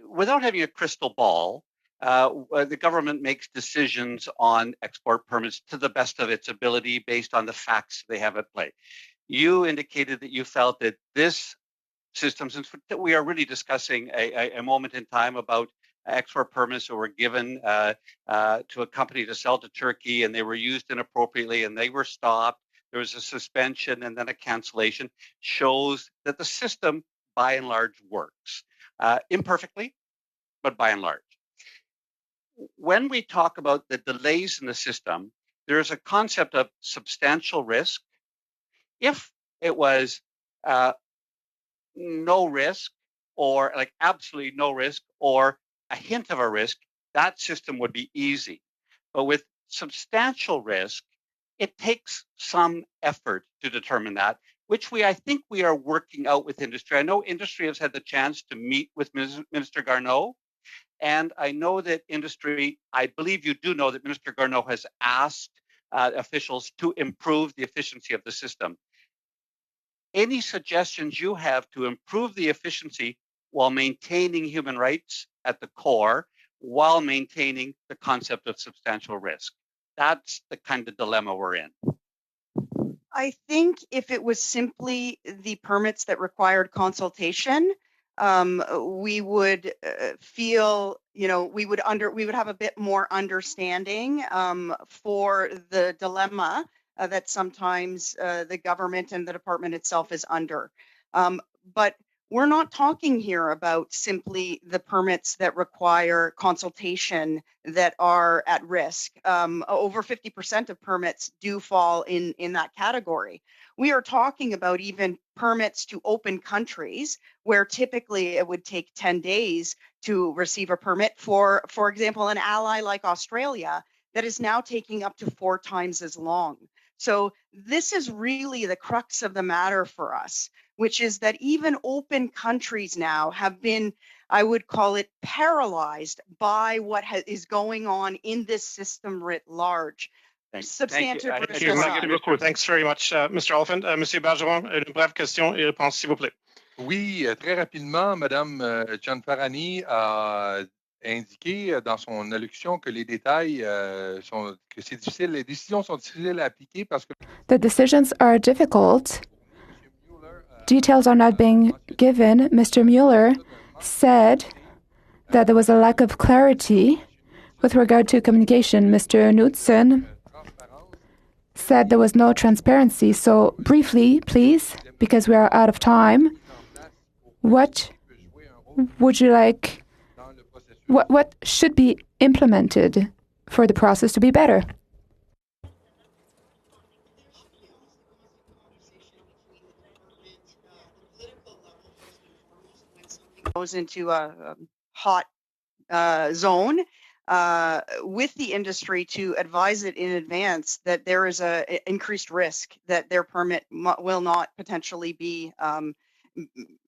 Without having a crystal ball, the government makes decisions on export permits to the best of its ability based on the facts they have at play. You indicated that you felt that this system, since we are really discussing a moment in time about export permits that were given to a company to sell to Turkey, and they were used inappropriately and they were stopped. There was a suspension and then a cancellation, shows that the system by and large works. Imperfectly, but by and large. When we talk about the delays in the system, there's a concept of substantial risk. If it was no risk, or like absolutely no risk, or a hint of a risk, that system would be easy. But with substantial risk, it takes some effort to determine that, which I think we are working out with industry. I know industry has had the chance to meet with Minister Garneau, and I know that industry, I believe you do know that Minister Garneau has asked officials to improve the efficiency of the system. Any suggestions you have to improve the efficiency while maintaining human rights at the core, while maintaining the concept of substantial risk? That's the kind of dilemma we're in. I think if it was simply the permits that required consultation, we would feel, we would have a bit more understanding for the dilemma that sometimes the government and the department itself is under. But we're not talking here about simply the permits that require consultation that are at risk. Over 50% of permits do fall in that category. We are talking about even permits to open countries where typically it would take 10 days to receive a permit for example, an ally like Australia that is now taking up to 4 times as long. So this is really the crux of the matter for us, which is that even open countries now have been, I would call it, paralyzed by what is going on in this system writ large. Substantive risk. Thanks very much, Mr. Oliphant. Monsieur Bergeron, une brève question et réponse, s'il vous plaît. Oui, très rapidement, Madame Gianfarani a indiqué dans son allocution que les détails que c'est difficile, les décisions sont difficiles à appliquer parce que the decisions are difficult. Details are not being given. Mr. Mueller said that there was a lack of clarity with regard to communication. Mr. Knudsen said there was no transparency. So briefly, please, because we are out of time, what would you like, what should be implemented for the process to be better? Goes into a hot zone with the industry to advise it in advance that there is a increased risk that their permit will not potentially be come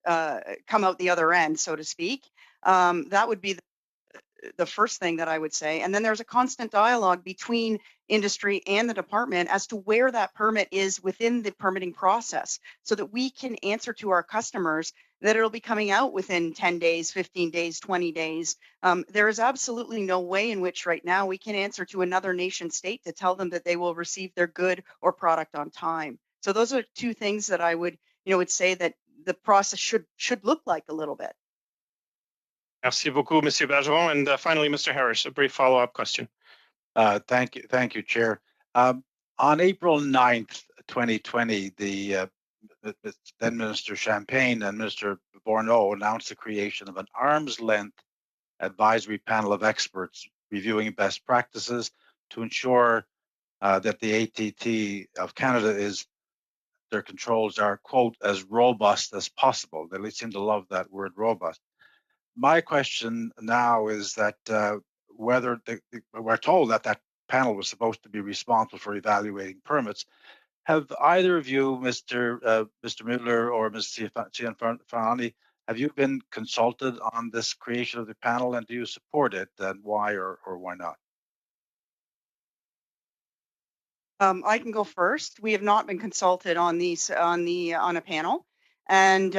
out the other end, so to speak. That would be the first thing that I would say. And then there's a constant dialogue between industry and the department as to where that permit is within the permitting process so that we can answer to our customers that it'll be coming out within 10 days, 15 days, 20 days. There is absolutely no way in which right now we can answer to another nation state to tell them that they will receive their good or product on time. So those are 2 things that I would say that the process should look like a little bit. Merci beaucoup, Monsieur Bergeron. And finally, Mr. Harris, a brief follow-up question. Thank you, Chair. On April 9th, 2020, the then Minister Champagne and Minister Borneau announced the creation of an arm's-length advisory panel of experts reviewing best practices to ensure that the ATT of Canada their controls are, quote, as robust as possible. They seem to love that word, robust. My question now is that whether we're told that panel was supposed to be responsible for evaluating permits. Have either of you, Mr. Mueller or Ms. Gianfarani, Have you been consulted on this creation of the panel, and do you support it, and why or why not? I can go first. We have not been consulted on these on a panel, and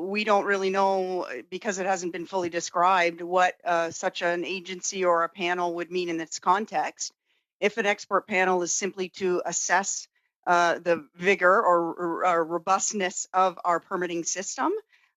we don't really know, because it hasn't been fully described, what such an agency or a panel would mean in this context. If an export panel is simply to assess the vigor or robustness of our permitting system,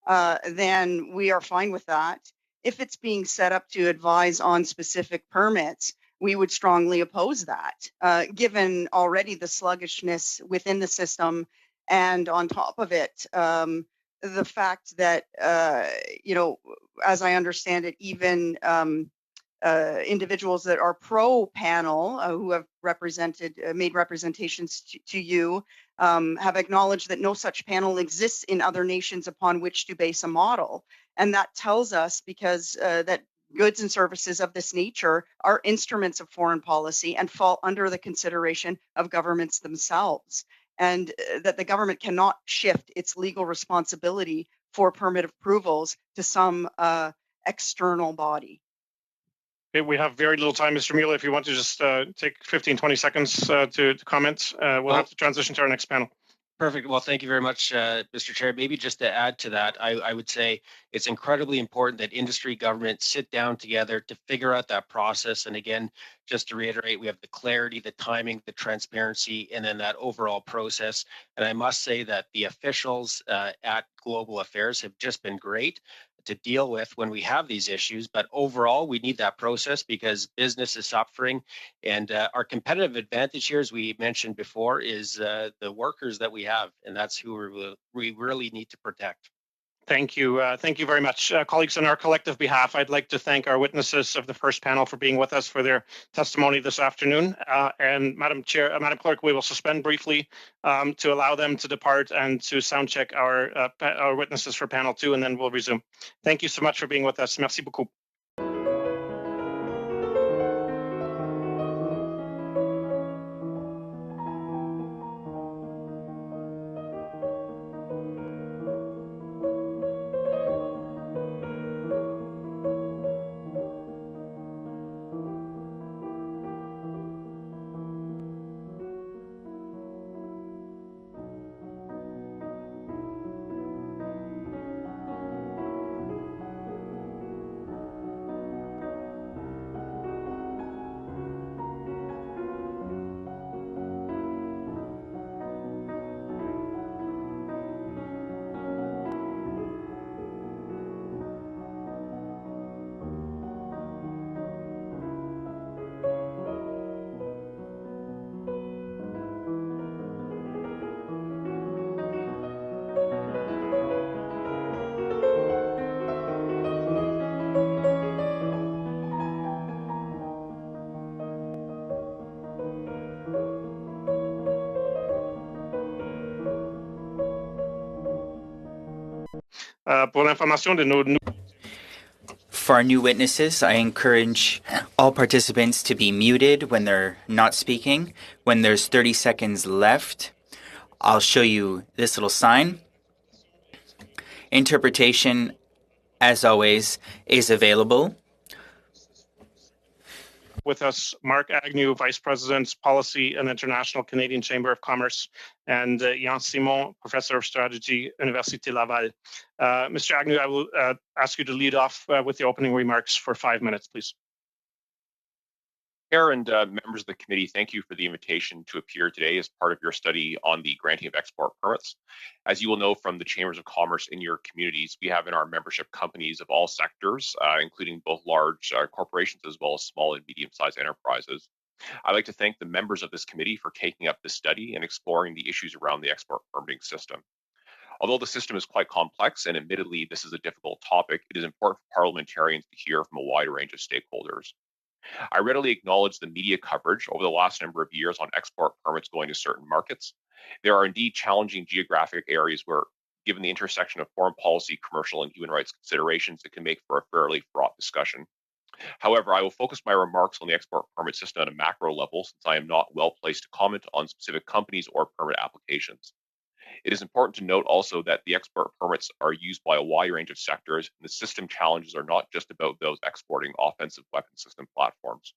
then we are fine with that. If it's being set up to advise on specific permits, we would strongly oppose that, given already the sluggishness within the system, and on top of it, the fact that, as I understand it, even individuals that are pro-panel, who have made representations to you, have acknowledged that no such panel exists in other nations upon which to base a model. And that tells us, because that goods and services of this nature are instruments of foreign policy and fall under the consideration of governments themselves, and that the government cannot shift its legal responsibility for permit approvals to some external body. Okay, we have very little time, Mr. Mueller. If you want to just take 15, 20 seconds to comment, we'll have to transition to our next panel. Perfect. Well, thank you very much, Mr. Chair. Maybe just to add to that, I would say it's incredibly important that industry, government sit down together to figure out that process. And again, just to reiterate, we have the clarity, the timing, the transparency, and then that overall process. And I must say that the officials at Global Affairs have just been great to deal with when we have these issues. But overall, we need that process because business is suffering. And our competitive advantage here, as we mentioned before, is the workers that we have. And that's who we really need to protect. Thank you. Thank you very much. Colleagues, on our collective behalf, I'd like to thank our witnesses of the first panel for being with us for their testimony this afternoon. And Madam Clerk, we will suspend briefly to allow them to depart and to sound check our witnesses for panel 2, and then we'll resume. Thank you so much for being with us. Merci beaucoup. For our new witnesses, I encourage all participants to be muted when they're not speaking. When there's 30 seconds left, I'll show you this little sign. Interpretation, as always, is available. With us, Mark Agnew, Vice President, Policy and International, Canadian Chamber of Commerce, and Jan Simon, Professor of Strategy, Université Laval. Mr. Agnew, I will ask you to lead off with the opening remarks for 5 minutes, please. Chair and members of the committee, thank you for the invitation to appear today as part of your study on the granting of export permits. As you will know from the Chambers of Commerce in your communities, we have in our membership companies of all sectors, including both large corporations as well as small and medium-sized enterprises. I'd like to thank the members of this committee for taking up this study and exploring the issues around the export permitting system. Although the system is quite complex, and admittedly this is a difficult topic, it is important for parliamentarians to hear from a wide range of stakeholders. I readily acknowledge the media coverage over the last number of years on export permits going to certain markets. There are indeed challenging geographic areas where, given the intersection of foreign policy, commercial, and human rights considerations, it can make for a fairly fraught discussion. However, I will focus my remarks on the export permit system at a macro level, since I am not well placed to comment on specific companies or permit applications. It is important to note also that the export permits are used by a wide range of sectors, and the system challenges are not just about those exporting offensive weapon system platforms.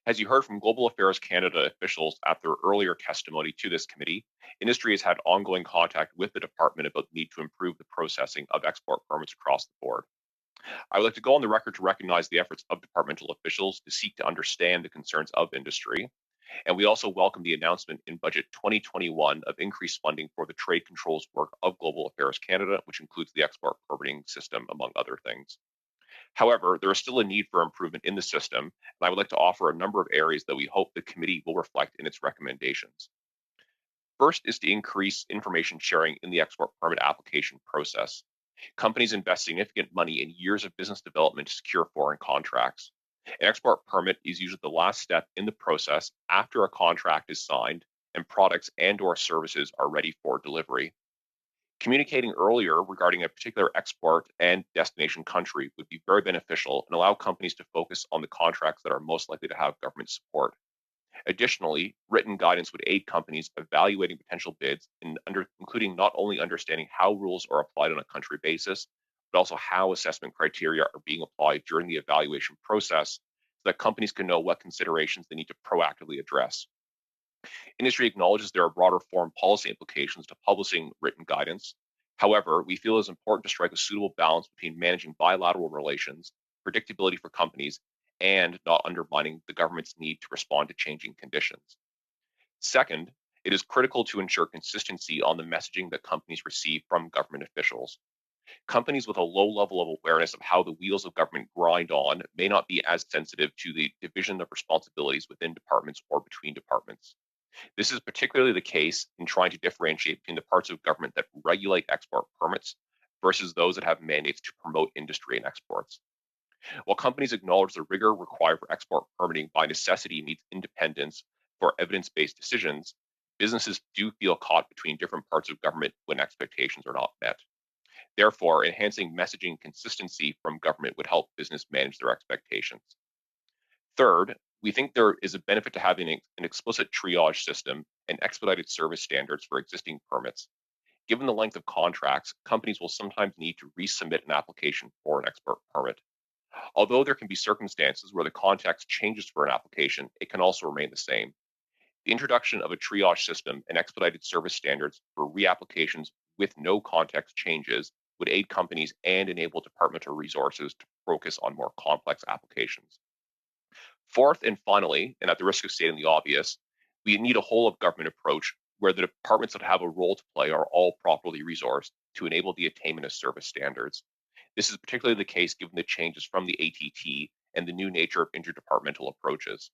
As you heard from Global Affairs Canada officials at their earlier testimony to this committee, industry has had ongoing contact with the department about the need to improve the processing of export permits across the board. I would like to go on the record to recognize the efforts of departmental officials to seek to understand the concerns of industry. And we also welcome the announcement in Budget 2021 of increased funding for the trade controls work of Global Affairs Canada, which includes the export permitting system, among other things. However, there is still a need for improvement in the system, and I would like to offer a number of areas that we hope the committee will reflect in its recommendations. First is to increase information sharing in the export permit application process. Companies invest significant money in years of business development to secure foreign contracts. An export permit is usually the last step in the process after a contract is signed and products and/or services are ready for delivery. Communicating earlier regarding a particular export and destination country would be very beneficial and allow companies to focus on the contracts that are most likely to have government support. Additionally, written guidance would aid companies evaluating potential bids, including not only understanding how rules are applied on a country basis, but also how assessment criteria are being applied during the evaluation process so that companies can know what considerations they need to proactively address. Industry acknowledges there are broader foreign policy implications to publishing written guidance. However, we feel it is important to strike a suitable balance between managing bilateral relations, predictability for companies, and not undermining the government's need to respond to changing conditions. Second, it is critical to ensure consistency on the messaging that companies receive from government officials. Companies with a low level of awareness of how the wheels of government grind on may not be as sensitive to the division of responsibilities within departments or between departments. This is particularly the case in trying to differentiate between the parts of government that regulate export permits versus those that have mandates to promote industry and exports. While companies acknowledge the rigor required for export permitting by necessity means independence for evidence-based decisions, businesses do feel caught between different parts of government when expectations are not met. Therefore, enhancing messaging consistency from government would help business manage their expectations. Third, we think there is a benefit to having an explicit triage system and expedited service standards for existing permits. Given the length of contracts, companies will sometimes need to resubmit an application for an export permit. Although there can be circumstances where the context changes for an application, it can also remain the same. The introduction of a triage system and expedited service standards for reapplications with no context changes would aid companies and enable departmental resources to focus on more complex applications. Fourth and finally, and at the risk of stating the obvious, we need a whole of government approach where the departments that have a role to play are all properly resourced to enable the attainment of service standards. This is particularly the case given the changes from the ATT and the new nature of interdepartmental approaches.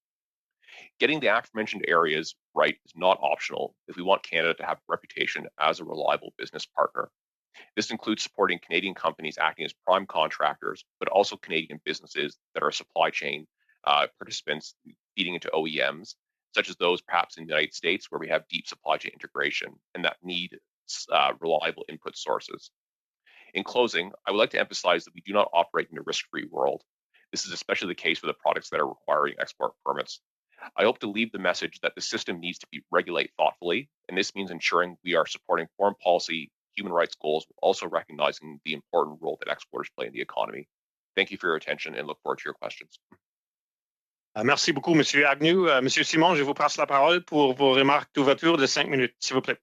Getting the aforementioned areas right is not optional if we want Canada to have a reputation as a reliable business partner. This includes supporting Canadian companies acting as prime contractors, but also Canadian businesses that are supply chain participants feeding into OEMs, such as those perhaps in the United States where we have deep supply chain integration and that need reliable input sources. In closing, I would like to emphasize that we do not operate in a risk-free world. This is especially the case for the products that are requiring export permits. I hope to leave the message that the system needs to be regulate thoughtfully, and this means ensuring we are supporting foreign policy, human rights goals, while also recognizing the important role that exporters play in the economy. Thank you for your attention and look forward to your questions. Merci beaucoup, Monsieur Agnew. Monsieur Simon, je vous passe la parole pour vos remarques d'ouverture de 5 minutes, s'il vous plaît.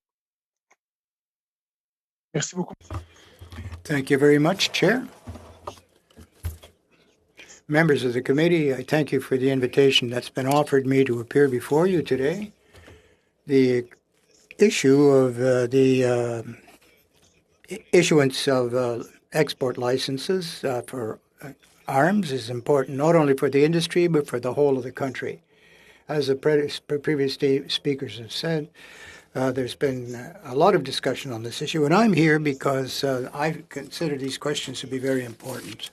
Merci beaucoup. Thank you very much, Chair. Members of the committee, I thank you for the invitation that's been offered me to appear before you today. The issue of the issuance of export licenses for arms is important not only for the industry but for the whole of the country. As the previous speakers have said, there's been a lot of discussion on this issue, and I'm here because I consider these questions to be very important.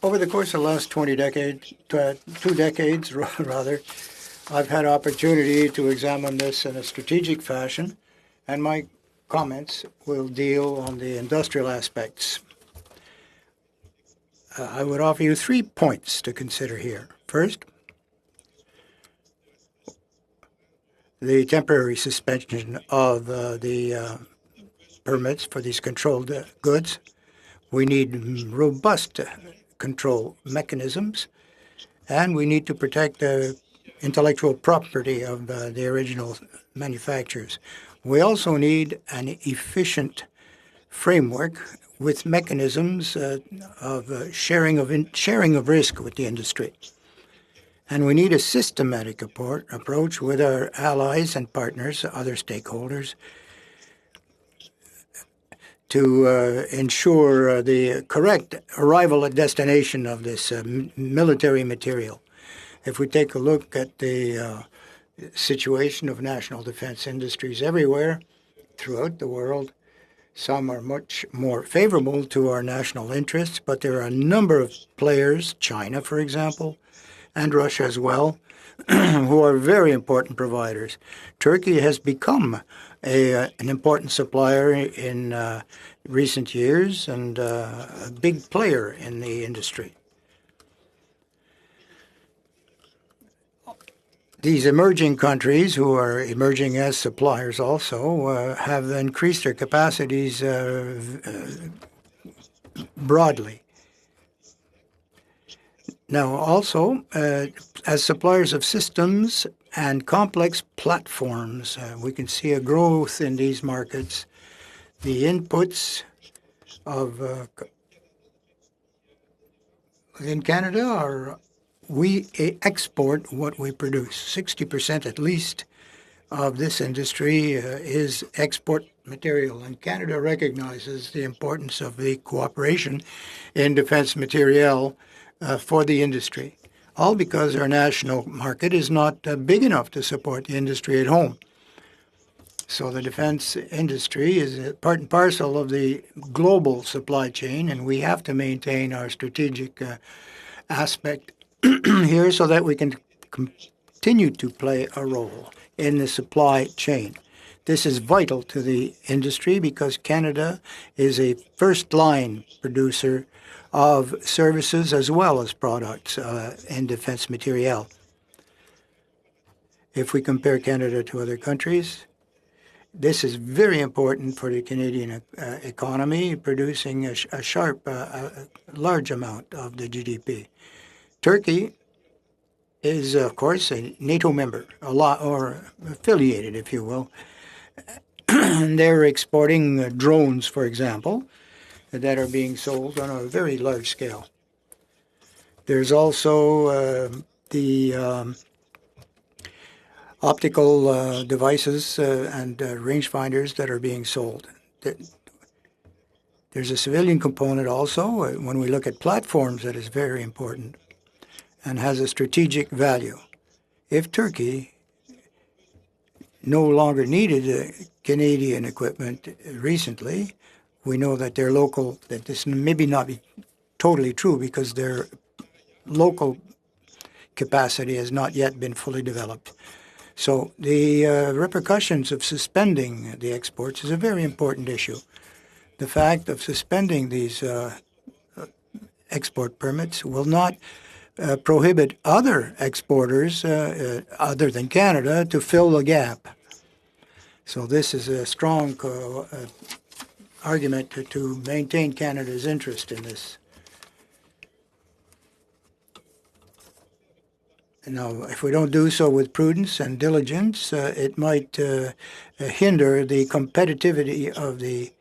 Over the course of the last 2 decades, rather, I've had opportunity to examine this in a strategic fashion, and my comments will deal on the industrial aspects. I would offer you 3 points to consider here. First, the temporary suspension of the permits for these controlled goods. We need robust control mechanisms, and we need to protect the intellectual property of the original manufacturers. We also need an efficient framework with mechanisms of sharing of risk with the industry. And we need a systematic approach with our allies and partners, other stakeholders, to ensure the correct arrival at destination of this military material. If we take a look at the situation of national defense industries everywhere throughout the world, some are much more favorable to our national interests, but there are a number of players, China, for example, and Russia as well, who are very important providers. Turkey has become an important supplier in recent years and a big player in the industry. These emerging countries, who are emerging as suppliers also, have increased their capacities broadly. Now, also, as suppliers of systems and complex platforms, we can see a growth in these markets. The inputs of in Canada are we export what we produce. 60% at least of this industry is export material, and Canada recognizes the importance of the cooperation in defense materiel for the industry, all because our national market is not big enough to support the industry at home. So the defense industry is part and parcel of the global supply chain, and we have to maintain our strategic aspect here so that we can continue to play a role in the supply chain. This is vital to the industry because Canada is a first-line producer of services as well as products in defense materiel. If we compare Canada to other countries, this is very important for the Canadian economy, producing a large amount of the GDP. Turkey is, of course, a NATO member, or affiliated, if you will. They're exporting drones, for example, that are being sold on a very large scale. There's also the optical devices and rangefinders that are being sold. There's a civilian component also. When we look at platforms, that is very important and has a strategic value. If Turkey no longer needed Canadian equipment recently, we know that they're local, that this maybe not be totally true because their local capacity has not yet been fully developed. So the repercussions of suspending the exports is a very important issue. The fact of suspending these export permits will not prohibit other exporters other than Canada to fill the gap. So this is a strong argument to maintain Canada's interest in this. Now, if we don't do so with prudence and diligence, it might hinder the competitivity of the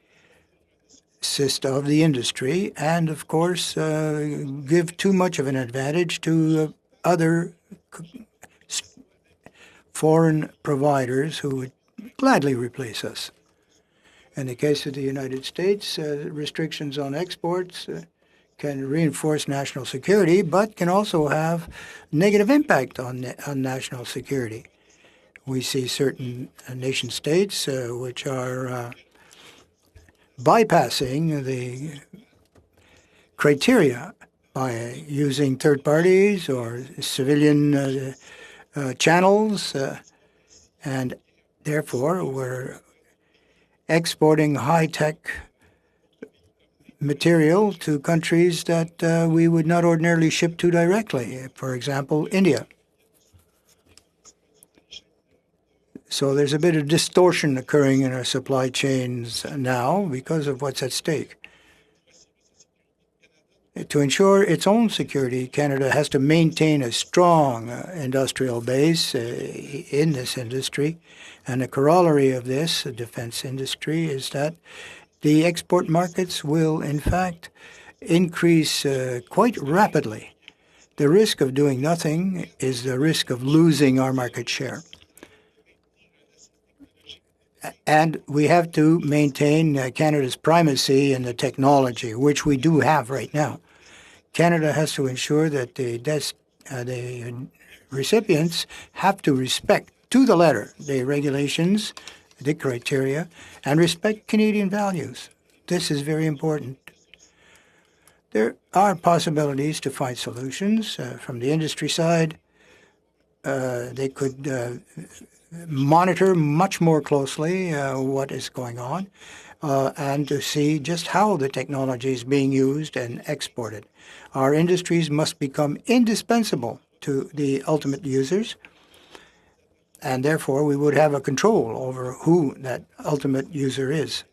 system, of the industry, and of course give too much of an advantage to other foreign providers who would gladly replace us. In the case of the United States, restrictions on exports can reinforce national security, but can also have negative impact on national security. We see certain nation states which are bypassing the criteria by using third parties or civilian channels, and therefore we're exporting high-tech material to countries that we would not ordinarily ship to directly. For example, India. So there's a bit of distortion occurring in our supply chains now because of what's at stake. To ensure its own security, Canada has to maintain a strong industrial base in this industry. And a corollary of this, the defense industry, is that the export markets will, in fact, increase quite rapidly. The risk of doing nothing is the risk of losing our market share. And we have to maintain Canada's primacy in the technology, which we do have right now. Canada has to ensure that the recipients have to respect to the letter the regulations, the criteria, and respect Canadian values. This is very important. There are possibilities to find solutions from the industry side. They could monitor much more closely what is going on and to see just how the technology is being used and exported. Our industries must become indispensable to the ultimate users, and therefore we would have a control over who that ultimate user is.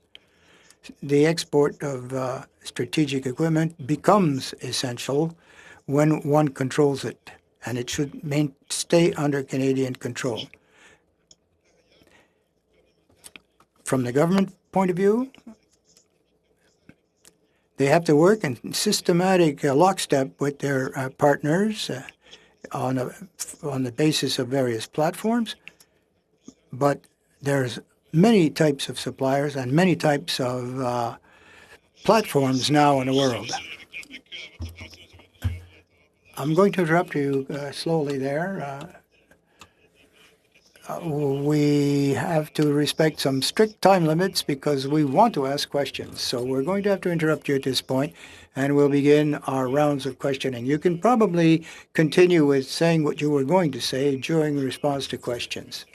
The export of strategic equipment becomes essential when one controls it, and it should stay under Canadian control. From the government point of view, they have to work in systematic lockstep with their partners on the basis of various platforms. But there's many types of suppliers and many types of platforms now in the world. I'm going to interrupt you slowly there. We have to respect some strict time limits because we want to ask questions. So we're going to have to interrupt you at this point, and we'll begin our rounds of questioning. You can probably continue with saying what you were going to say during response to questions.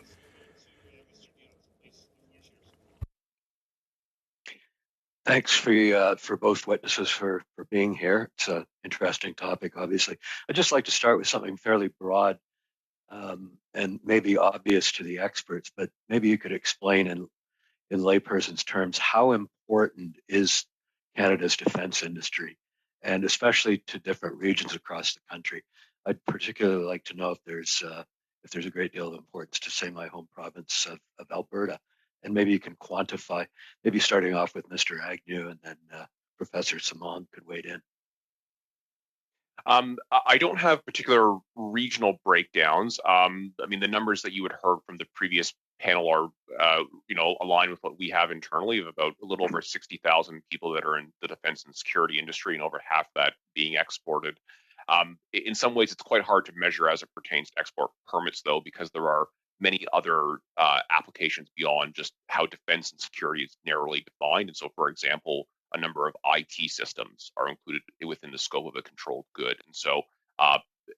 Thanks for both witnesses for being here. It's an interesting topic, obviously. I'd just like to start with something fairly broad and maybe obvious to the experts, but maybe you could explain in layperson's terms how important is Canada's defense industry, and especially to different regions across the country. I'd particularly like to know if there's a great deal of importance to, say, my home province of Alberta, and maybe you can quantify, maybe starting off with Mr. Agnew and then Professor Simon could wade in. I don't have particular regional breakdowns. I mean, the numbers that you had heard from the previous panel are, aligned with what we have internally of about a little over 60,000 people that are in the defense and security industry, and over half that being exported. In some ways, it's quite hard to measure as it pertains to export permits, though, because there are many other applications beyond just how defense and security is narrowly defined. And so, for example, a number of IT systems are included within the scope of a controlled good. And so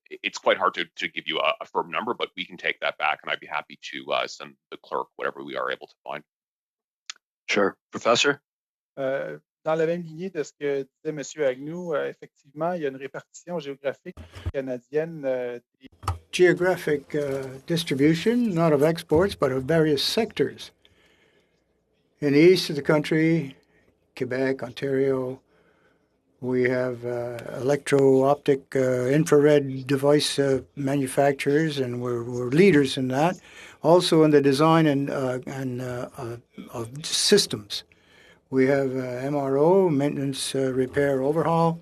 it's quite hard to give you a firm number, but we can take that back, and I'd be happy to send the clerk whatever we are able to find. Sure. Professor? Dans la même lignée de ce que disait M. Agnew, effectivement, il y a une répartition géographique canadienne. Geographic distribution, not of exports, but of various sectors. In the east of the country, Quebec, Ontario, we have electro-optic infrared device manufacturers, and we're leaders in that. Also in the design of systems. We have MRO, maintenance, repair, overhaul,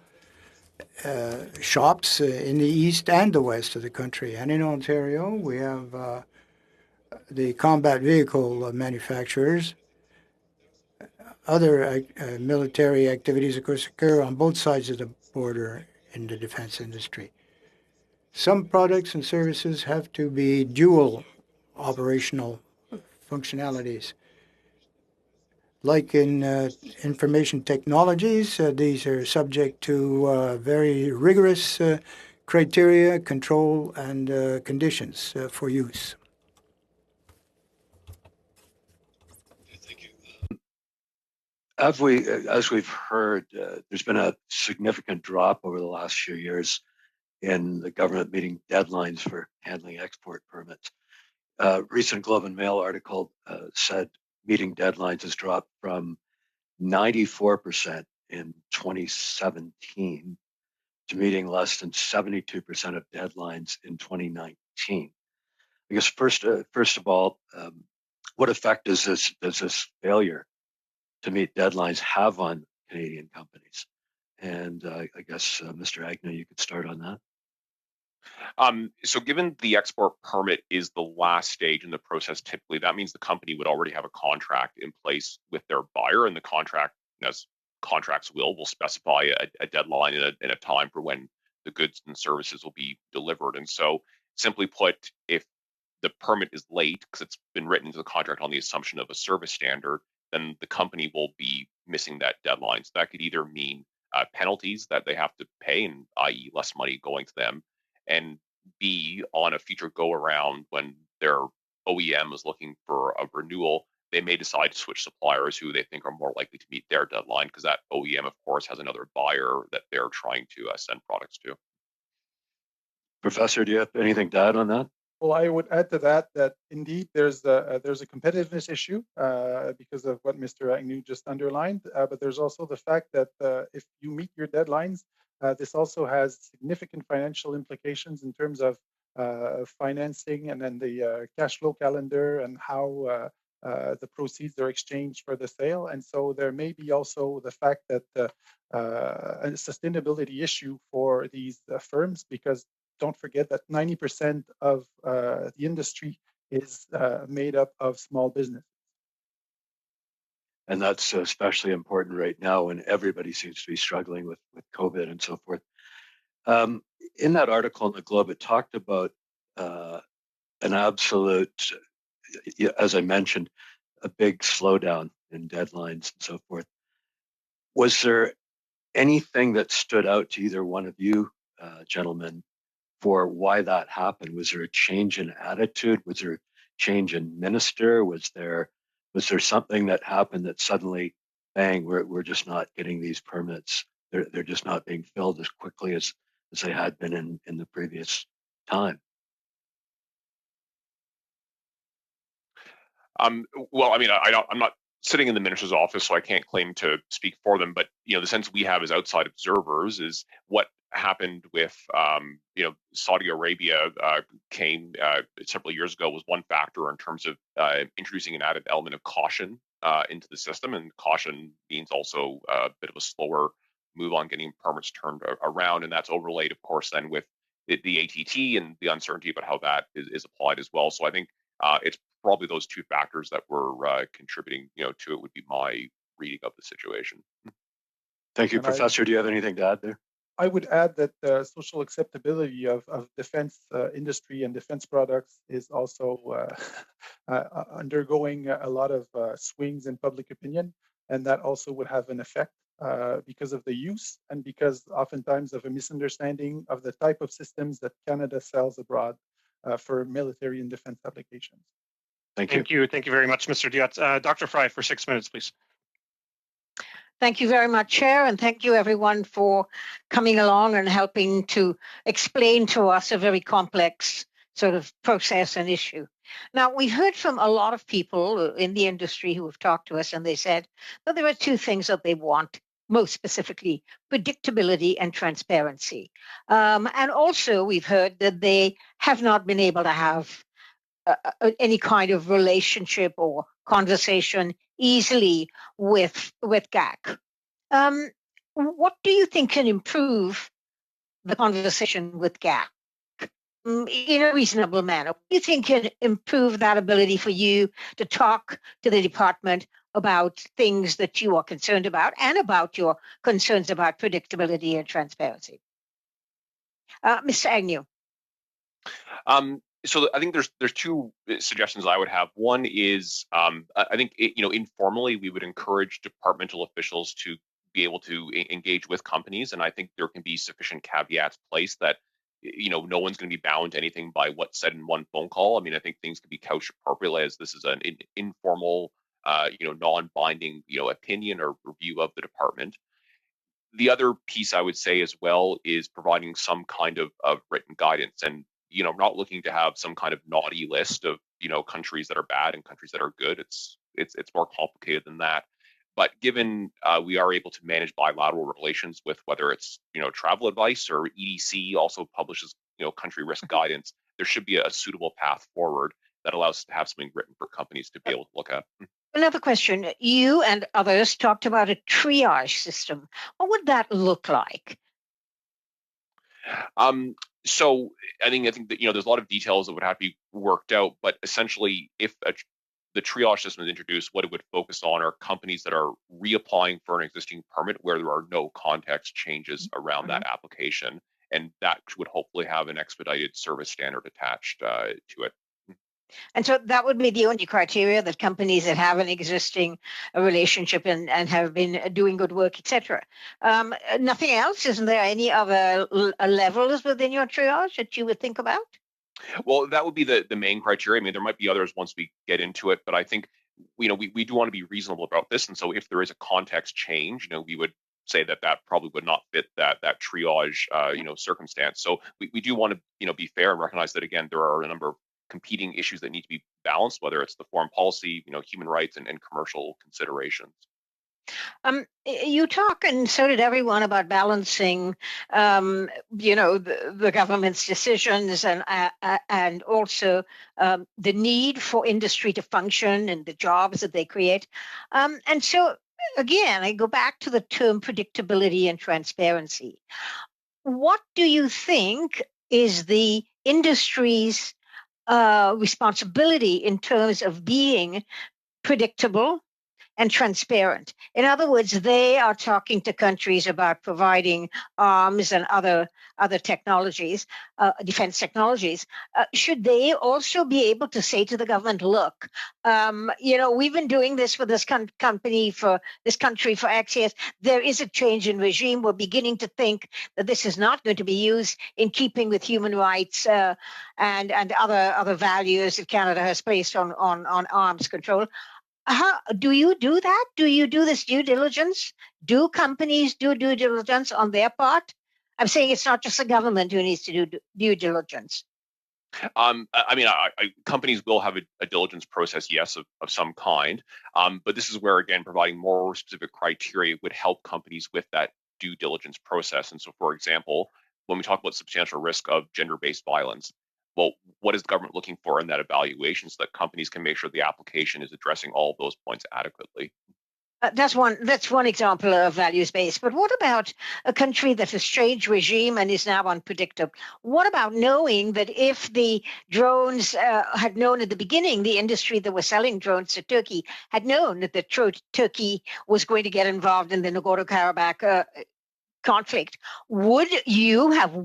shops in the east and the west of the country. And in Ontario, we have the combat vehicle manufacturers. Other military activities, of course, occur on both sides of the border in the defense industry. Some products and services have to be dual operational functionalities. Like in information technologies, these are subject to very rigorous criteria, control, and conditions for use. As we've heard, there's been a significant drop over the last few years in the government meeting deadlines for handling export permits. recent Globe and Mail article said meeting deadlines has dropped from 94% in 2017 to meeting less than 72% of deadlines in 2019. I guess first of all, what effect does this failure to meet deadlines have on Canadian companies? And I guess Mr. Agnew, you could start on that. So given the export permit is the last stage in the process, typically that means the company would already have a contract in place with their buyer, and the contract, as contracts will specify a deadline and a time for when the goods and services will be delivered. And so simply put, if the permit is late because it's been written into the contract on the assumption of a service standard, then the company will be missing that deadline. So that could either mean penalties that they have to pay, and i.e. less money going to them, and B, on a future go around when their OEM is looking for a renewal, they may decide to switch suppliers who they think are more likely to meet their deadline, because that OEM, of course, has another buyer that they're trying to send products to. Professor, do you have anything to add on that? Well, I would add to that indeed there's a competitiveness issue because of what Mr. Agnew just underlined, but there's also the fact that if you meet your deadlines, this also has significant financial implications in terms of financing and then the cash flow calendar and how the proceeds are exchanged for the sale. And so there may be also the fact that a sustainability issue for these firms, because don't forget that 90% of the industry is made up of small business. And that's especially important right now when everybody seems to be struggling with COVID and so forth. In that article in the Globe, it talked about an absolute, as I mentioned, a big slowdown in deadlines and so forth. Was there anything that stood out to either one of you gentlemen for why that happened? Was there a change in attitude? Was there a change in minister? Was there something that happened that suddenly, bang, we're just not getting these permits? They're just not being filled as quickly as they had been in the previous time. Well, I mean, I'm not sitting in the minister's office, so I can't claim to speak for them. But the sense we have as outside observers is what happened with Saudi Arabia came several years ago was one factor in terms of introducing an added element of caution into the system, and caution means also a bit of a slower move on getting permits turned around, and that's overlaid, of course, then with the ATT and the uncertainty about how that is applied as well. So I think it's probably those two factors that were contributing, to it would be my reading of the situation. Thank you, Professor. Do you have anything to add there? I would add that social acceptability of defense industry and defense products is also undergoing a lot of swings in public opinion, and that also would have an effect because of the use and because oftentimes of a misunderstanding of the type of systems that Canada sells abroad for military and defense applications. Thank you. Thank you very much, Mr. Diot. Dr. Fry, for 6 minutes, please. Thank you very much, Chair, and thank you everyone for coming along and helping to explain to us a very complex sort of process and issue. Now, we've heard from a lot of people in the industry who have talked to us, and they said that there are two things that they want, most specifically, predictability and transparency. And also, we've heard that they have not been able to have any kind of relationship or conversation easily with GAC. What do you think can improve the conversation with GAC in a reasonable manner? What do you think can improve that ability for you to talk to the department about things that you are concerned about and about your concerns about predictability and transparency? Mr. Agnew. So I think there's two suggestions I would have. One is I think informally we would encourage departmental officials to be able to engage with companies, and I think there can be sufficient caveats placed that no one's going to be bound to anything by what's said in one phone call. I mean, I think things can be couched appropriately as this is an informal, non-binding, opinion or review of the department. The other piece I would say as well is providing some kind of written guidance. And not looking to have some kind of naughty list of countries that are bad and countries that are good. It's more complicated than that. But given we are able to manage bilateral relations with whether it's travel advice or EDC also publishes country risk guidance, there should be a suitable path forward that allows us to have something written for companies to be able to look at. Another question. You and others talked about a triage system. What would that look like? So I think that there's a lot of details that would have to be worked out, but essentially, if the triage system is introduced, what it would focus on are companies that are reapplying for an existing permit where there are no context changes around that application, and that would hopefully have an expedited service standard attached to it. And so that would be the only criteria, that companies that have an existing relationship and have been doing good work, etc. Nothing else? Isn't there any other levels within your triage that you would think about? Well, that would be the main criteria. I mean, there might be others once we get into it, but I think we do want to be reasonable about this. And so if there is a context change, we would say that probably would not fit that triage circumstance. So we do want to be fair and recognize that, again, there are a number of competing issues that need to be balanced, whether it's the foreign policy, human rights and commercial considerations. You talk, and so did everyone, about balancing, the government's decisions and also the need for industry to function and the jobs that they create. And so, again, I go back to the term predictability and transparency. What do you think is the industry's responsibility in terms of being predictable and transparent? In other words, they are talking to countries about providing arms and other technologies, defense technologies. Should they also be able to say to the government, look, we've been doing this for this country for X years. There is a change in regime. We're beginning to think that this is not going to be used in keeping with human rights and other values that Canada has placed on arms control. How do you do that? Do you do this due diligence? Do companies do due diligence on their part? I'm saying it's not just the government who needs to do due diligence. Companies will have a diligence process, yes, of some kind. But this is where, again, providing more specific criteria would help companies with that due diligence process. And so, for example, when we talk about substantial risk of gender-based violence, well, what is the government looking for in that evaluation so that companies can make sure the application is addressing all of those points adequately? That's one example of values-based. But what about a country that has changed regime and is now unpredictable? What about knowing that if the drones had known at the beginning, the industry that was selling drones to Turkey had known that Turkey was going to get involved in the Nagorno-Karabakh conflict, would you have,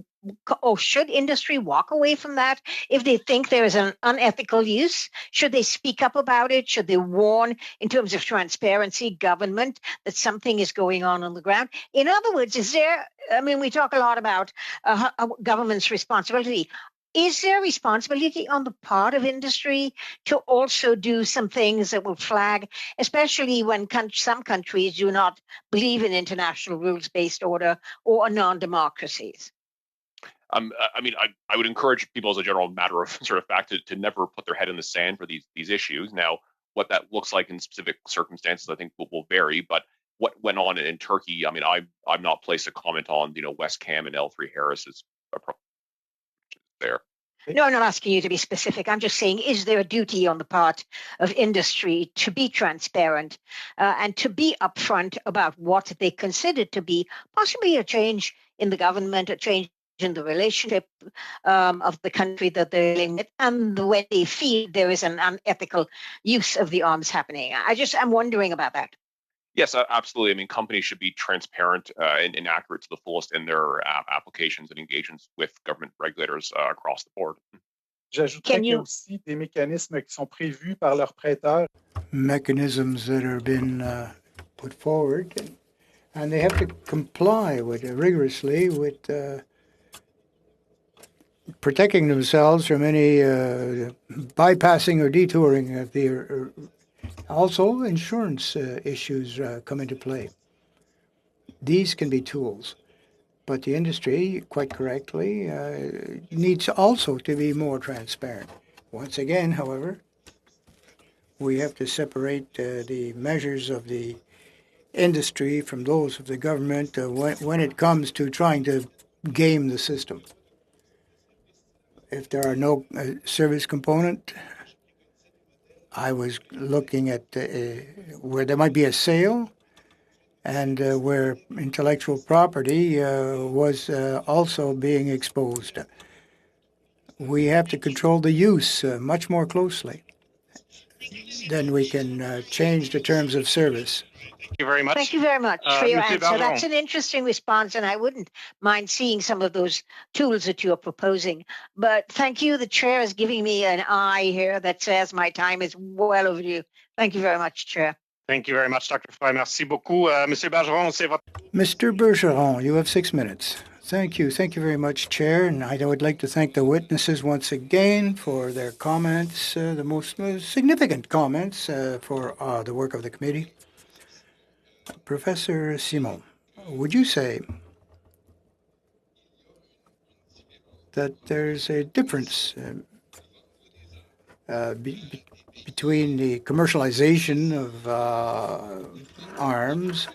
or should industry walk away from that if they think there is an unethical use? Should they speak up about it? Should they warn in terms of transparency, government, that something is going on the ground? In other words, we talk a lot about government's responsibility. Is there responsibility on the part of industry to also do some things that will flag, especially when some countries do not believe in international rules-based order or are non-democracies? I would encourage people, as a general matter of sort of fact, to never put their head in the sand for these issues. Now, what that looks like in specific circumstances, I think will vary. But what went on in Turkey, I'm not placed to comment on, West Cam and L3 Harris's approach there. No, I'm not asking you to be specific. I'm just saying, is there a duty on the part of industry to be transparent and to be upfront about what they consider to be possibly a change in the government, a change in the relationship of the country that they're dealing with, and when they feel there is an unethical use of the arms happening? I'm wondering about that. Yes, absolutely. Companies should be transparent and accurate to the fullest in their applications and engagements with government regulators across the board. J'ajouterais qu'il y a aussi des mécanismes qui sont prévus par leurs prêteurs. Mechanisms that have been put forward, and they have to comply rigorously with protecting themselves from any bypassing or detouring of the. Also, insurance issues come into play. These can be tools. But the industry, quite correctly, needs also to be more transparent. Once again, however, we have to separate the measures of the industry from those of the government when it comes to trying to game the system. If there are no service component, I was looking at where there might be a sale and where intellectual property was also being exposed. We have to control the use much more closely. Then we can change the terms of service. Thank you very much. Thank you very much for your Monsieur answer. Bergeron. That's an interesting response, and I wouldn't mind seeing some of those tools that you're proposing. But thank you. The chair is giving me an eye here that says my time is well overdue. Thank you very much, Chair. Thank you very much, Dr. Fry. Merci beaucoup. Monsieur Bergeron, c'est votre... Mr. Bergeron, you have 6 minutes. Thank you. Thank you very much, Chair. And I would like to thank the witnesses once again for their comments, the most significant comments for the work of the committee. Professor Simon, would you say that there's a difference between the commercialization of arms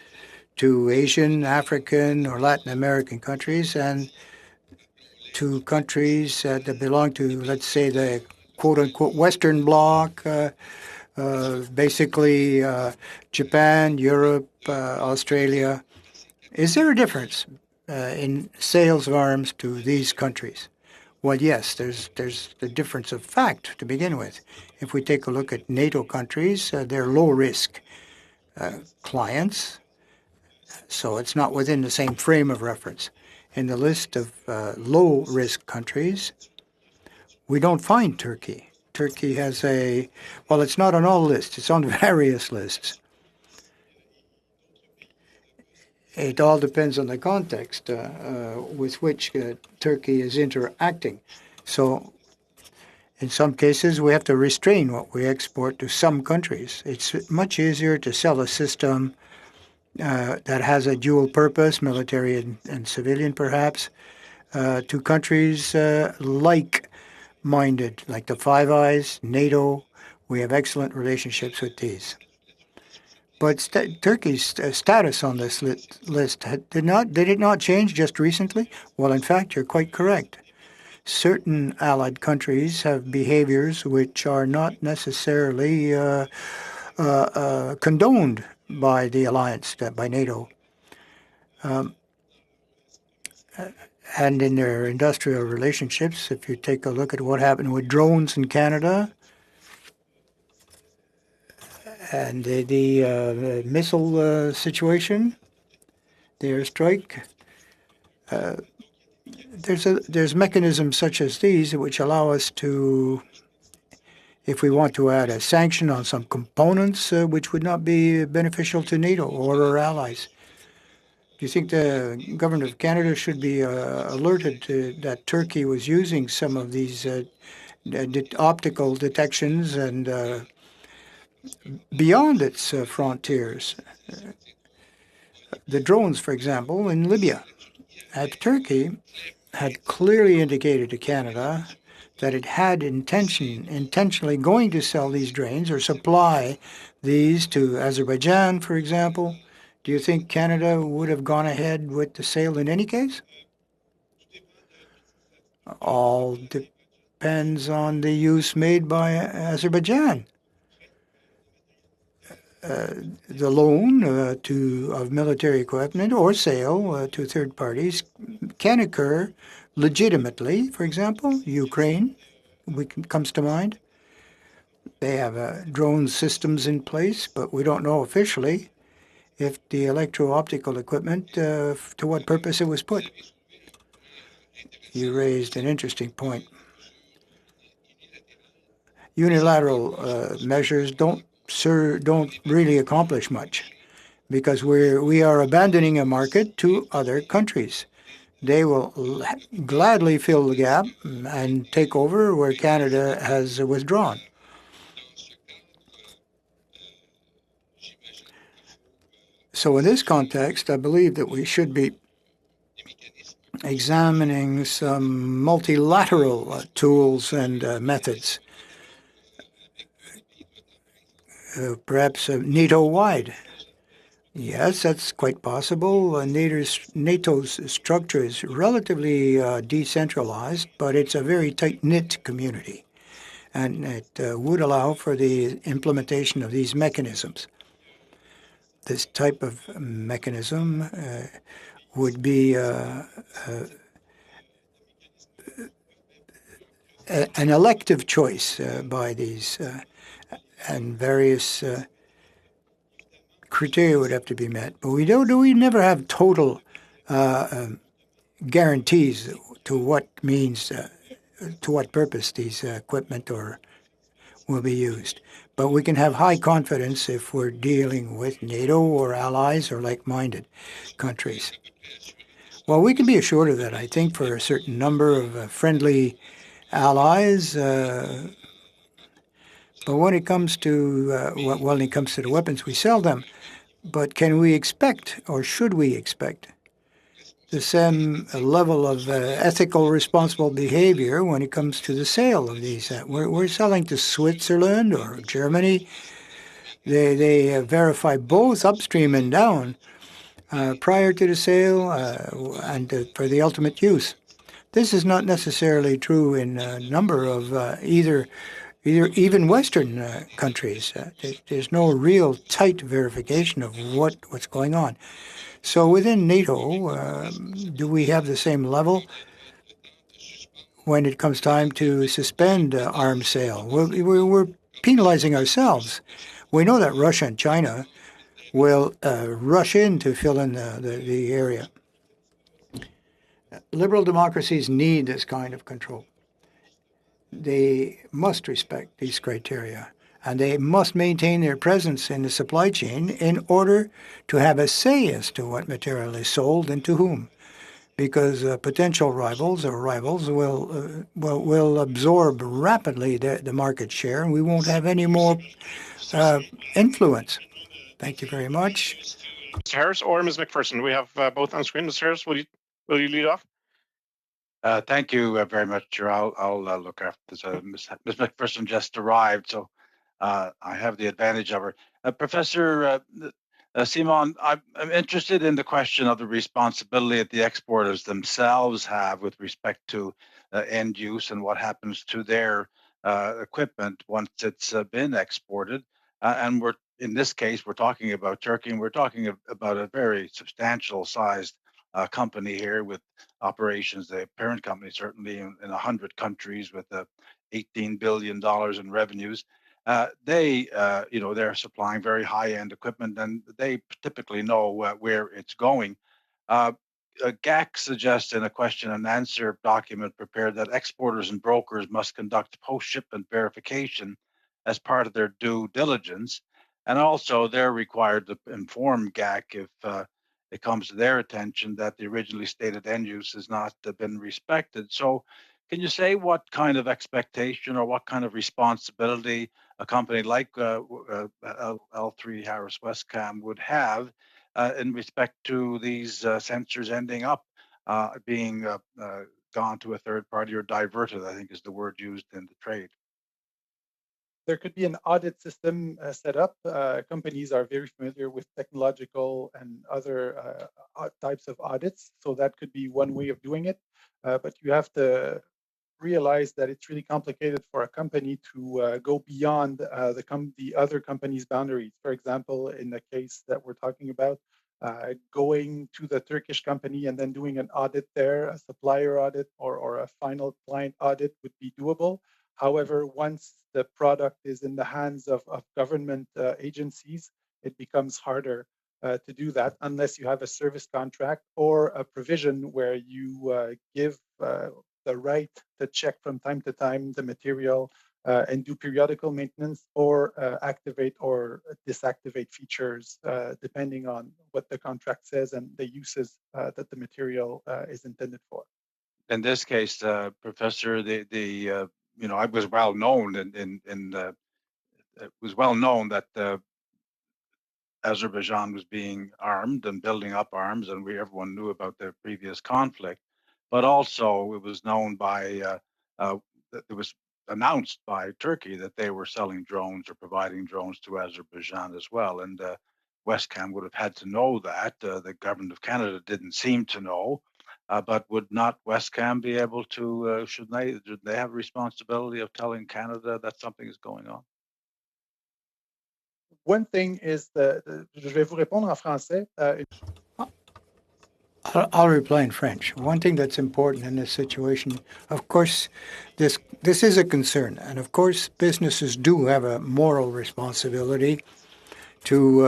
to Asian, African, or Latin American countries and to countries that belong to, let's say, the quote-unquote Western Bloc, basically Japan, Europe, Australia? Is there a difference in sales of arms to these countries? Well, yes, there's the difference of fact to begin with. If we take a look at NATO countries, they're low-risk clients, so it's not within the same frame of reference. In the list of low-risk countries, we don't find Turkey. Turkey has well, it's not on all lists. It's on various lists. It all depends on the context with which Turkey is interacting. So in some cases, we have to restrain what we export to some countries. It's much easier to sell a system that has a dual purpose, military and civilian perhaps, to countries like-minded, like the Five Eyes, NATO. We have excellent relationships with these. But Turkey's status on this list, did it not change just recently? Well, in fact, you're quite correct. Certain allied countries have behaviors which are not necessarily condoned by the alliance, by NATO. And in their industrial relationships, if you take a look at what happened with drones in Canada and the missile situation, the airstrike, there's mechanisms such as these which allow us to, if we want to add a sanction on some components which would not be beneficial to NATO or our allies. Do you think the government of Canada should be alerted to that Turkey was using some of these optical detections and beyond its frontiers? The drones, for example, in Libya. Turkey had clearly indicated to Canada that it had intentionally going to sell these drones or supply these to Azerbaijan, for example. Do you think Canada would have gone ahead with the sale in any case? All depends on the use made by Azerbaijan. The loan of military equipment or sale to third parties can occur legitimately. For example, Ukraine comes to mind. They have drone systems in place, but we don't know officially if the electro-optical equipment, to what purpose it was put. You raised an interesting point. Unilateral measures don't really accomplish much because we are abandoning a market to other countries. They will gladly fill the gap and take over where Canada has withdrawn. So in this context, I believe that we should be examining some multilateral tools and methods, perhaps NATO-wide. Yes, that's quite possible. NATO's structure is relatively decentralized, but it's a very tight-knit community, and it would allow for the implementation of these mechanisms. This type of mechanism would be an elective choice by these, and various criteria would have to be met. But we never have total guarantees to what means, to what purpose these equipment will be used. But we can have high confidence if we're dealing with NATO or allies or like-minded countries. Well, we can be assured of that, I think, for a certain number of friendly allies. But when it comes to when it comes to the weapons, we sell them. But can we expect, or should we expect, the same level of ethical, responsible behavior when it comes to the sale of these? We're selling to Switzerland or Germany. They verify both upstream and down prior to the sale and for the ultimate use. This is not necessarily true in a number of even Western countries. There's no real tight verification of what's going on. So within NATO, do we have the same level when it comes time to suspend arms sale? We're penalizing ourselves. We know that Russia and China will rush in to fill in the area. Liberal democracies need this kind of control. They must respect these criteria, and they must maintain their presence in the supply chain in order to have a say as to what material is sold and to whom, because potential rivals will absorb rapidly the market share, and we won't have any more influence. Thank you very much. Mr. Harris or Ms. McPherson? We have both on screen. Mr. Harris, will you lead off? Thank you very much, Chair. I'll look after this. Ms. McPherson just arrived, so I have the advantage of her. Professor Simon, I'm interested in the question of the responsibility that the exporters themselves have with respect to end use and what happens to their equipment once it's been exported. And in this case, we're talking about Turkey, and we're talking about a very substantial sized company here with operations, the parent company certainly in 100 countries with $18 billion in revenues. They're supplying very high-end equipment, and they typically know where it's going. GAC suggests in a question and answer document prepared that exporters and brokers must conduct post-shipment verification as part of their due diligence, and also they're required to inform GAC if it comes to their attention that the originally stated end use has not been respected. So can you say what kind of expectation or what kind of responsibility a company like L3 Harris Westcam would have in respect to these sensors ending up being gone to a third party or diverted, I think is the word used in the trade? There could be an audit system set up. Companies are very familiar with technological and other types of audits, so that could be one way of doing it. But you have to realize that it's really complicated for a company to go beyond the other company's boundaries. For example, in the case that we're talking about, going to the Turkish company and then doing an audit there, a supplier audit or a final client audit would be doable. However, once the product is in the hands of government agencies, it becomes harder to do that unless you have a service contract or a provision where you give the right to check from time to time the material and do periodical maintenance or activate or disactivate features depending on what the contract says and the uses that the material is intended for. In this case, Professor, I was well known it was well known that Azerbaijan was being armed and building up arms, and everyone knew about their previous conflict. but also it was known by it was announced by Turkey that they were selling drones or providing drones to Azerbaijan as well. And Westcam would have had to know that. The government of Canada didn't seem to know. But would not Westcam be able to, should they have a responsibility of telling Canada that something is going on? One thing is, je vais vous répondre en français. I'll reply in French. One thing that's important in this situation, of course, this is a concern, and of course, businesses do have a moral responsibility to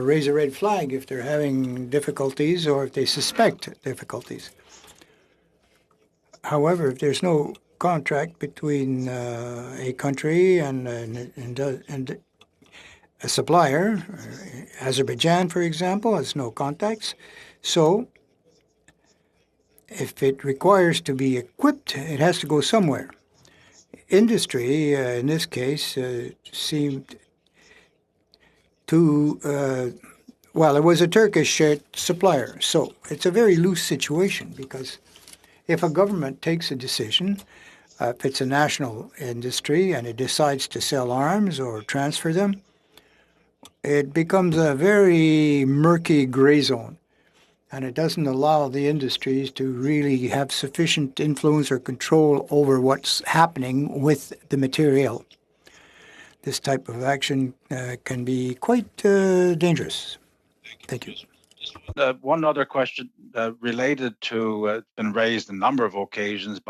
raise a red flag if they're having difficulties or if they suspect difficulties. However, if there's no contract between a country and a supplier, Azerbaijan, for example, has no contacts, so if it requires to be equipped, it has to go somewhere. Industry, in this case, seemed to, well, it was a Turkish supplier. So it's a very loose situation because if a government takes a decision, if it's a national industry and it decides to sell arms or transfer them, it becomes a very murky gray zone. And it doesn't allow the industries to really have sufficient influence or control over what's happening with the material. This type of action can be quite dangerous. Thank you. One other question related to, it's been raised a number of occasions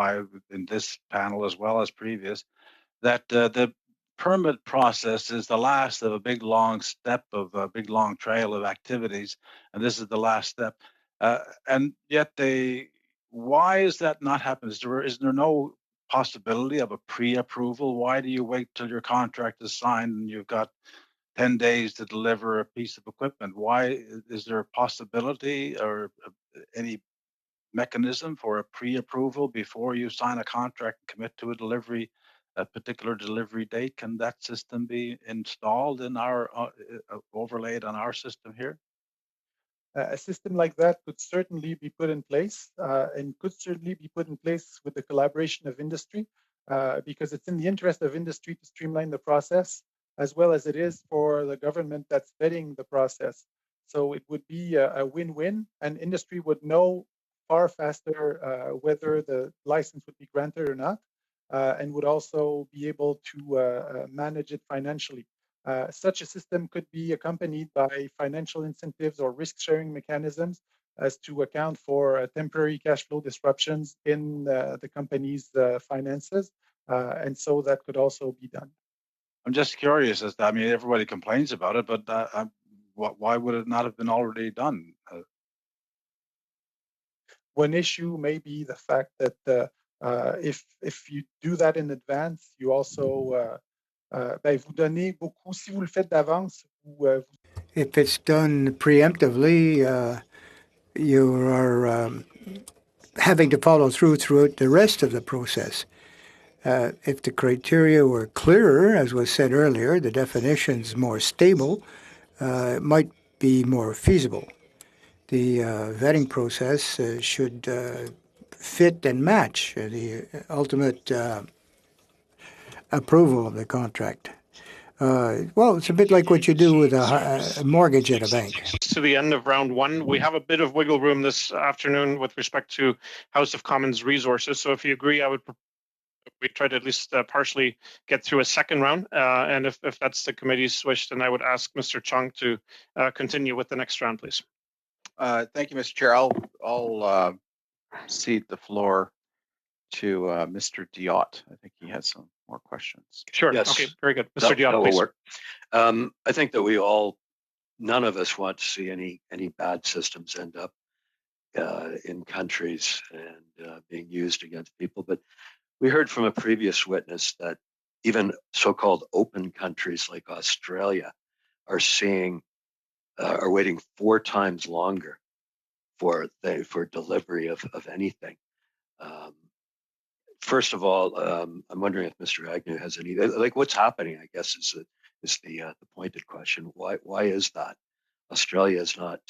in this panel as well as previous, that the permit process is the last of a big long step of a big long trail of activities, and this is the last step. And yet why is that not happening? Is there no possibility of a pre-approval? Why do you wait till your contract is signed and you've got 10 days to deliver a piece of equipment? Why is there a possibility or any mechanism for a pre-approval before you sign a contract and commit to a particular delivery date? Can that system be installed in our overlaid on our system here? A system like that could certainly be put in place and could certainly be put in place with the collaboration of industry because it's in the interest of industry to streamline the process as well as it is for the government that's vetting the process. So it would be a win-win, and industry would know far faster whether the license would be granted or not and would also be able to manage it financially. Such a system could be accompanied by financial incentives or risk-sharing mechanisms as to account for temporary cash flow disruptions in the company's finances. And so that could also be done. I'm just curious as to, I mean, everybody complains about it, but why would it not have been already done? One issue may be the fact that if you do that in advance, you also vous donnez beaucoup, si vous le faites d'avance, if it's done preemptively, you are having to follow throughout the rest of the process. If the criteria were clearer, as was said earlier, the definitions more stable, it might be more feasible. The vetting process should fit and match the ultimate approval of the contract. Well, it's a bit like what you do with a mortgage at a bank. To the end of round one, we have a bit of wiggle room this afternoon with respect to House of Commons resources. So if you agree, we try to at least partially get through a second round. And if that's the committee's wish, then I would ask Mr. Chung to continue with the next round, please. Thank you, Mr. Chair. I'll cede the floor to Mr. Diot. I think he has some more questions. Sure. Yes. Okay, very good. Mr. Diot, please. Work. I think that none of us want to see any bad systems end up in countries and being used against people. But we heard from a previous witness that even so-called open countries like Australia are waiting 4 times longer for delivery of anything. First of all, I'm wondering if Mr. Agnew has any, like, what's happening, I guess, is the pointed question. Why is that? Australia is not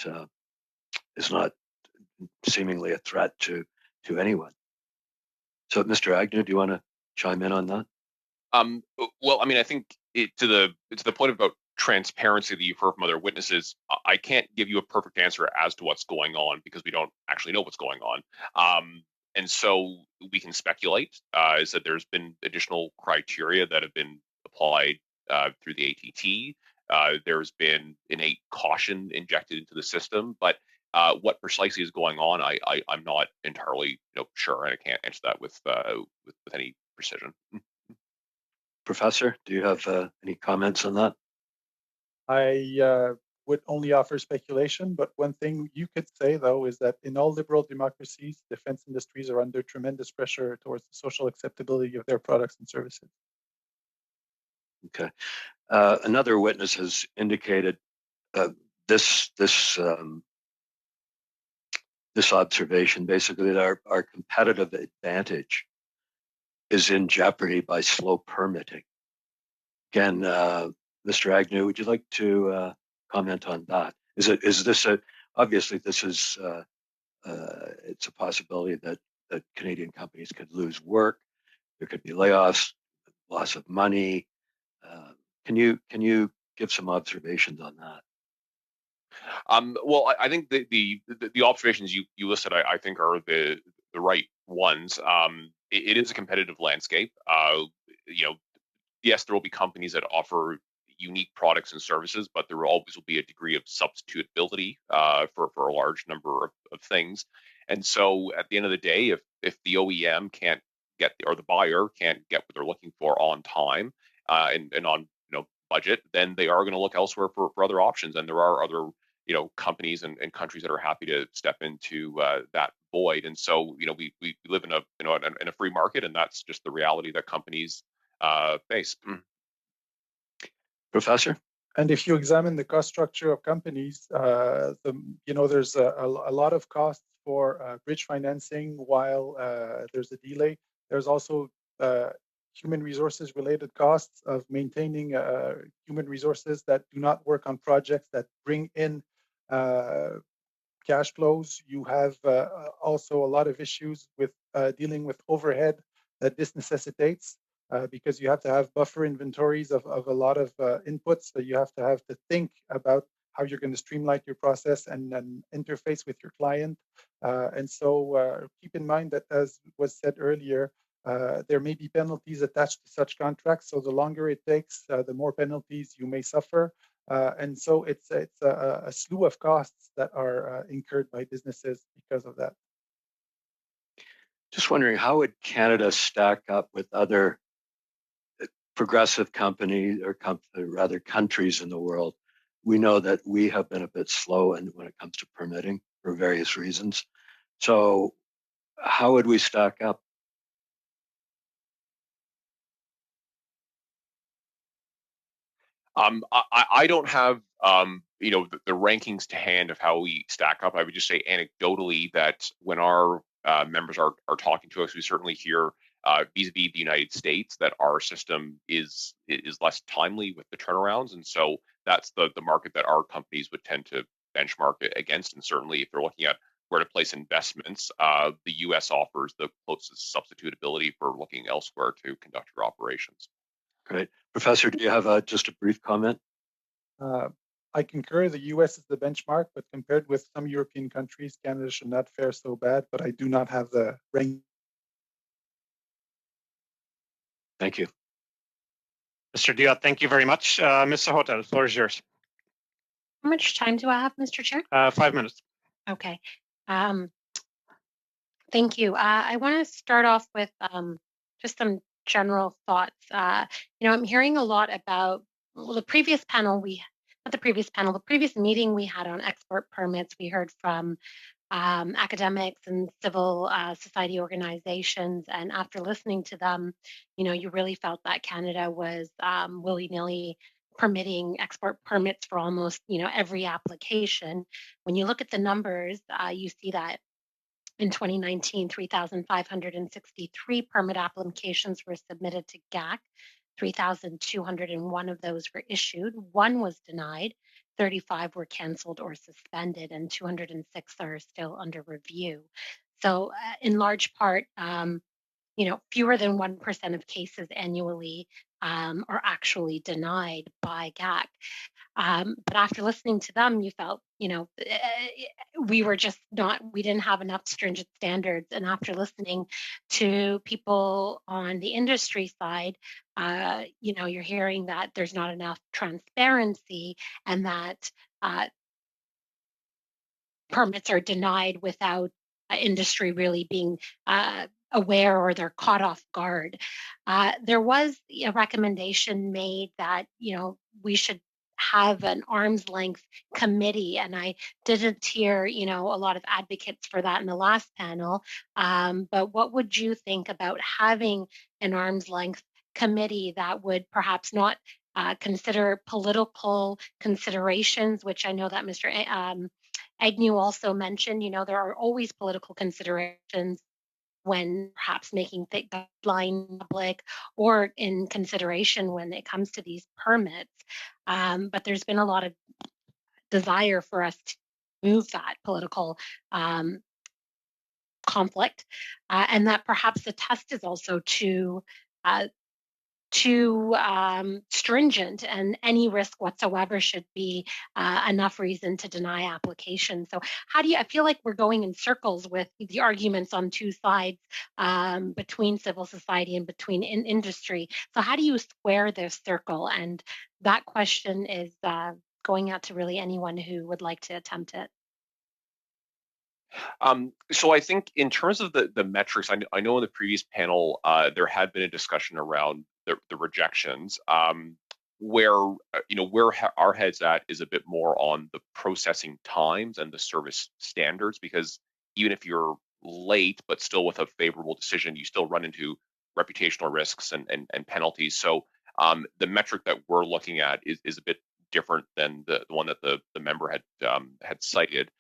seemingly a threat to to anyone. So, Mr. Agnew, do you want to chime in on that? Well, I mean, I think to the point about transparency that you've heard from other witnesses, I can't give you a perfect answer as to what's going on because we don't actually know what's going on. And so we can speculate is that there's been additional criteria that have been applied through the ATT. There's been innate caution injected into the system, but what precisely is going on, I'm not entirely sure, and I can't answer that with any precision. Professor, do you have any comments on that? I would only offer speculation, but one thing you could say, though, is that in all liberal democracies, defense industries are under tremendous pressure towards the social acceptability of their products and services. Okay. Another witness has indicated this observation, basically, that our competitive advantage is in jeopardy by slow permitting. Again, Mr. Agnew, would you like to comment on that? Is this obviously this is it's a possibility that Canadian companies could lose work. There could be layoffs, loss of money. Can you give some observations on that? Well, I think the observations you listed, I think, are the right ones. It is a competitive landscape. Yes, there will be companies that offer unique products and services, but there always will be a degree of substitutability for a large number of things. And so, at the end of the day, if the OEM can't get or the buyer can't get what they're looking for on time and on budget, then they are going to look elsewhere for other options. And there are other companies and countries that are happy to step into that void. And so we live in a free market, and that's just the reality that companies face. Professor? And if you examine the cost structure of companies, there's a lot of costs for bridge financing while there's a delay. There's also human resources related costs of maintaining human resources that do not work on projects that bring in cash flows. You have also a lot of issues with dealing with overhead that this necessitates because you have to have buffer inventories of a lot of inputs that you have to think about how you're going to streamline your process and interface with your client. And so keep in mind that, as was said earlier, there may be penalties attached to such contracts. So the longer it takes, the more penalties you may suffer. And so it's a slew of costs that are incurred by businesses because of that. Just wondering, how would Canada stack up with other progressive companies or rather countries in the world? We know that we have been a bit slow when it comes to permitting for various reasons. So how would we stack up? I don't have the rankings to hand of how we stack up. I would just say anecdotally that when our members are talking to us, we certainly hear vis-a-vis the United States that our system is less timely with the turnarounds, and so that's the market that our companies would tend to benchmark it against. And certainly, if they're looking at where to place investments, the U.S. offers the closest substitutability for looking elsewhere to conduct your operations. Great. Professor, do you have just a brief comment? I concur the US is the benchmark, but compared with some European countries, Canada should not fare so bad, but I do not have the rank. Thank you. Mr. Diot, thank you very much. Ms. Sahota, the floor is yours. How much time do I have, Mr. Chair? 5 minutes. Okay. Thank you. I want to start off with just some general thoughts. I'm hearing a lot about the previous meeting we had on export permits. We heard from academics and civil society organizations, and after listening to them, you really felt that Canada was willy-nilly permitting export permits for almost every application. When you look at the numbers, you see that in 2019, 3,563 permit applications were submitted to GAC. 3,201 of those were issued. 1 was denied. 35 were canceled or suspended, and 206 are still under review. So in large part, fewer than 1% of cases annually are actually denied by GAC. But after listening to them, you felt, we didn't have enough stringent standards. And after listening to people on the industry side, you're hearing that there's not enough transparency and that permits are denied without industry really being aware or they're caught off guard. There was a recommendation made that, we should have an arm's length committee, and I didn't hear, a lot of advocates for that in the last panel. But what would you think about having an arm's length committee that would perhaps not consider political considerations, which I know that Mr. Agnew also mentioned, there are always political considerations when perhaps making the guideline public or in consideration when it comes to these permits. But there's been a lot of desire for us to move that political conflict, and that perhaps the test is also too stringent, and any risk whatsoever should be enough reason to deny application. So I feel like we're going in circles with the arguments on two sides, between civil society and between industry. So how do you square this circle? And that question is going out to really anyone who would like to attempt it. So I think in terms of the metrics, I know in the previous panel, there had been a discussion around the rejections, where our head's at is a bit more on the processing times and the service standards, because even if you're late but still with a favorable decision, you still run into reputational risks and penalties. So the metric that we're looking at is a bit different than the one that the member had cited.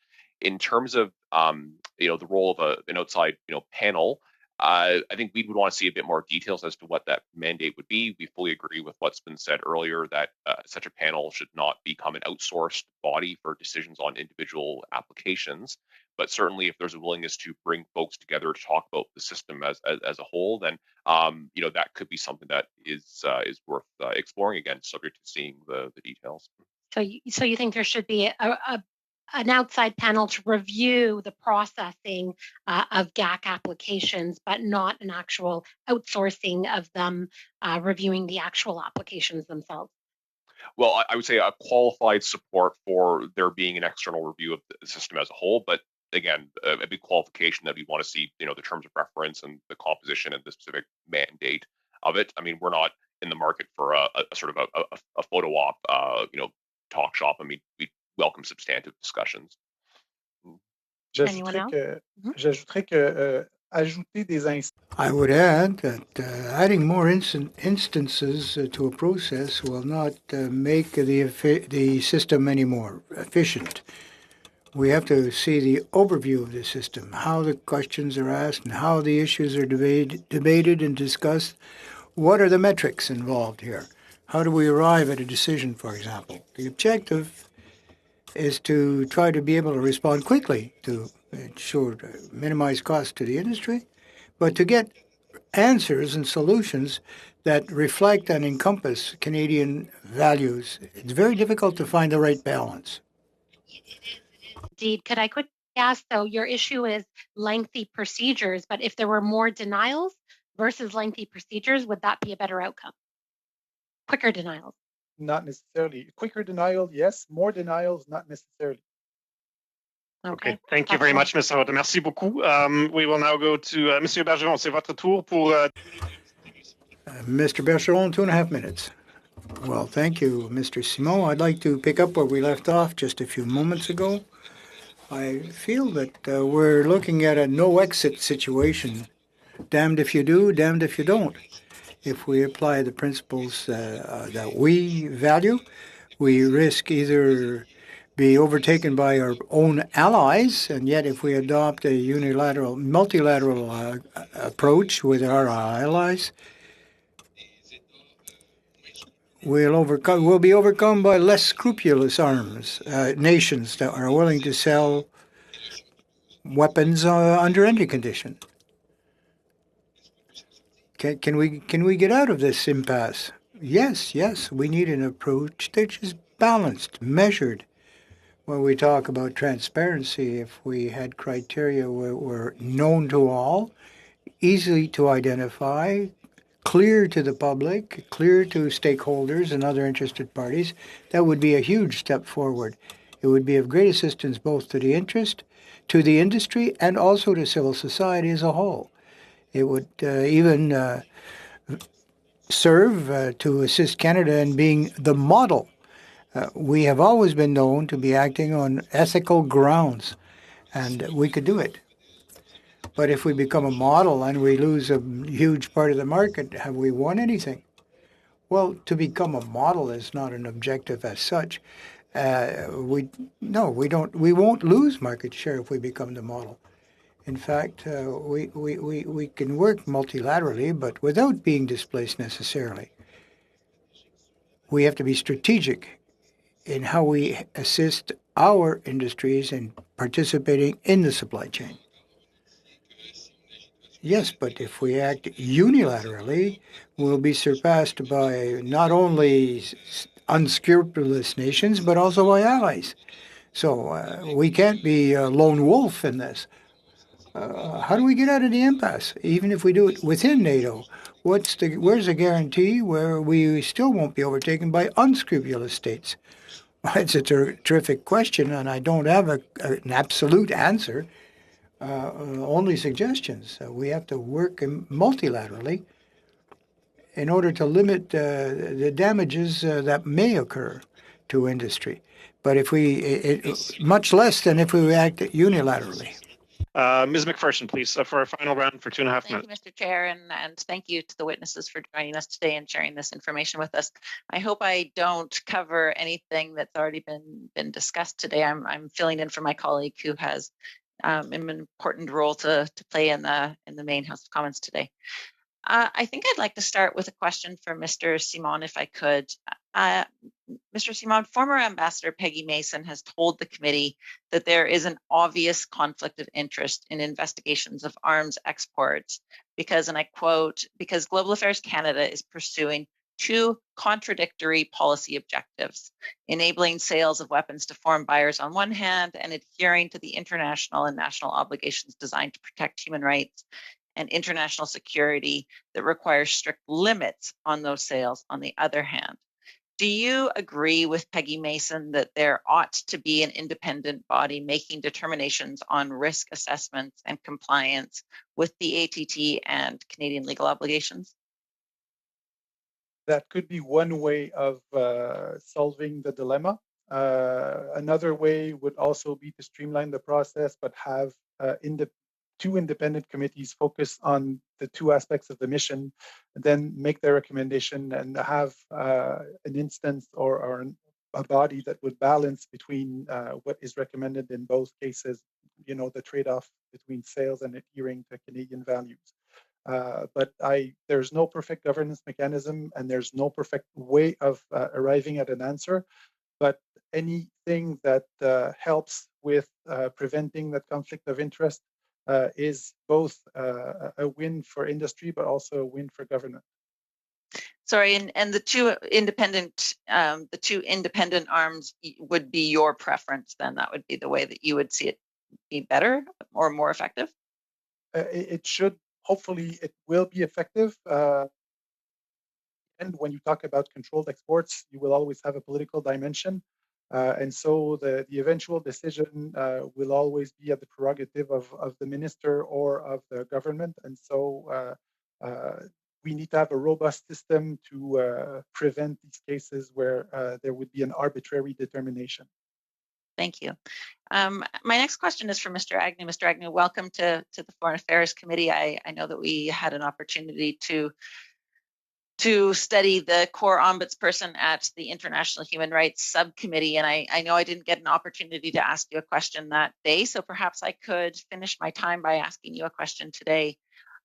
In terms of the role of an outside panel, I think we would want to see a bit more details as to what that mandate would be. We fully agree with what's been said earlier that such a panel should not become an outsourced body for decisions on individual applications. But certainly, if there's a willingness to bring folks together to talk about the system as a whole, then that could be something that is worth exploring, again, subject to seeing the details. So you think there should be an outside panel to review the processing of GAC applications, but not an actual outsourcing of them reviewing the actual applications themselves? Well, I would say a qualified support for there being an external review of the system as a whole, but again, a big qualification that we want to see, the terms of reference and the composition and the specific mandate of it. I mean, we're not in the market for a sort of a photo op, talk shop. I mean, we welcome substantive discussions. J'ajouterais que ajouter des I would add that adding more instances to a process will not make the system any more efficient. We have to see the overview of the system, how the questions are asked and how the issues are debated and discussed. What are the metrics involved here? How do we arrive at a decision, for example? The objective is to try to be able to respond quickly to ensure to minimize costs to the industry, but to get answers and solutions that reflect and encompass Canadian values. It's very difficult to find the right balance. Indeed. Could I quickly ask, though, your issue is lengthy procedures, but if there were more denials versus lengthy procedures, would that be a better outcome? Quicker denials? Not necessarily. Quicker denial, yes. More denials, not necessarily. Okay. Thank you very much, Mr. Rotter. Merci beaucoup. We will now go to Monsieur Bergeron. C'est votre tour pour... Mr. Bergeron, 2.5 minutes. Well, thank you, Mr. Simon. I'd like to pick up where we left off just a few moments ago. I feel that we're looking at a no-exit situation. Damned if you do, damned if you don't. If we apply the principles that we value, we risk either be overtaken by our own allies, and yet if we adopt a multilateral approach with our allies, we'll be overcome by less scrupulous nations that are willing to sell weapons under any condition. Can we get out of this impasse? Yes, we need an approach that is balanced, measured. When we talk about transparency, if we had criteria where were known to all, easy to identify, clear to the public, clear to stakeholders and other interested parties, that would be a huge step forward. It would be of great assistance both to the industry, and also to civil society as a whole. It would even serve to assist Canada in being the model. We have always been known to be acting on ethical grounds, and we could do it. But if we become a model and we lose a huge part of the market, have we won anything? Well, to become a model is not an objective as such. We won't lose market share if we become the model. In fact, we can work multilaterally, but without being displaced necessarily. We have to be strategic in how we assist our industries in participating in the supply chain. Yes, but if we act unilaterally, we'll be surpassed by not only unscrupulous nations, but also by allies. So we can't be a lone wolf in this. How do we get out of the impasse, even if we do it within NATO? Where's the guarantee where we still won't be overtaken by unscrupulous states? It's a terrific question, and I don't have an absolute answer. Only suggestions. We have to work multilaterally in order to limit the damages that may occur to industry. But if much less than if we act unilaterally. Ms. McPherson, please, for a final round for 2.5 minutes. Thank you, Mr. Chair, and thank you to the witnesses for joining us today and sharing this information with us. I hope I don't cover anything that's already been discussed today. I'm filling in for my colleague who has an important role to play in the main House of Commons today. I think I'd like to start with a question for Mr. Simon, if I could. Mr. Simon, former Ambassador Peggy Mason has told the committee that there is an obvious conflict of interest in investigations of arms exports because, and I quote, because Global Affairs Canada is pursuing two contradictory policy objectives, enabling sales of weapons to foreign buyers on one hand and adhering to the international and national obligations designed to protect human rights and international security that requires strict limits on those sales on the other hand. Do you agree with Peggy Mason that there ought to be an independent body making determinations on risk assessments and compliance with the ATT and Canadian legal obligations? That could be one way of solving the dilemma. Another way would also be to streamline the process, but have two independent committees focus on the two aspects of the mission, and then make their recommendation and have an instance or a body that would balance between what is recommended in both cases, the trade-off between sales and adhering to Canadian values. But there's no perfect governance mechanism and there's no perfect way of arriving at an answer. But anything that helps with preventing that conflict of interest is both a win for industry, but also a win for government. Sorry, and the two independent arms would be your preference. Then that would be the way that you would see it be better or more effective. It should. Hopefully, it will be effective. And when you talk about controlled exports, you will always have a political dimension. And so the eventual decision will always be at the prerogative of the minister or of the government. And so we need to have a robust system to prevent these cases where there would be an arbitrary determination. Thank you. My next question is for Mr. Agnew. Mr. Agnew, welcome to the Foreign Affairs Committee. I know that we had an opportunity to study the core ombudsperson at the International Human Rights Subcommittee, and I know I didn't get an opportunity to ask you a question that day, so perhaps I could finish my time by asking you a question today.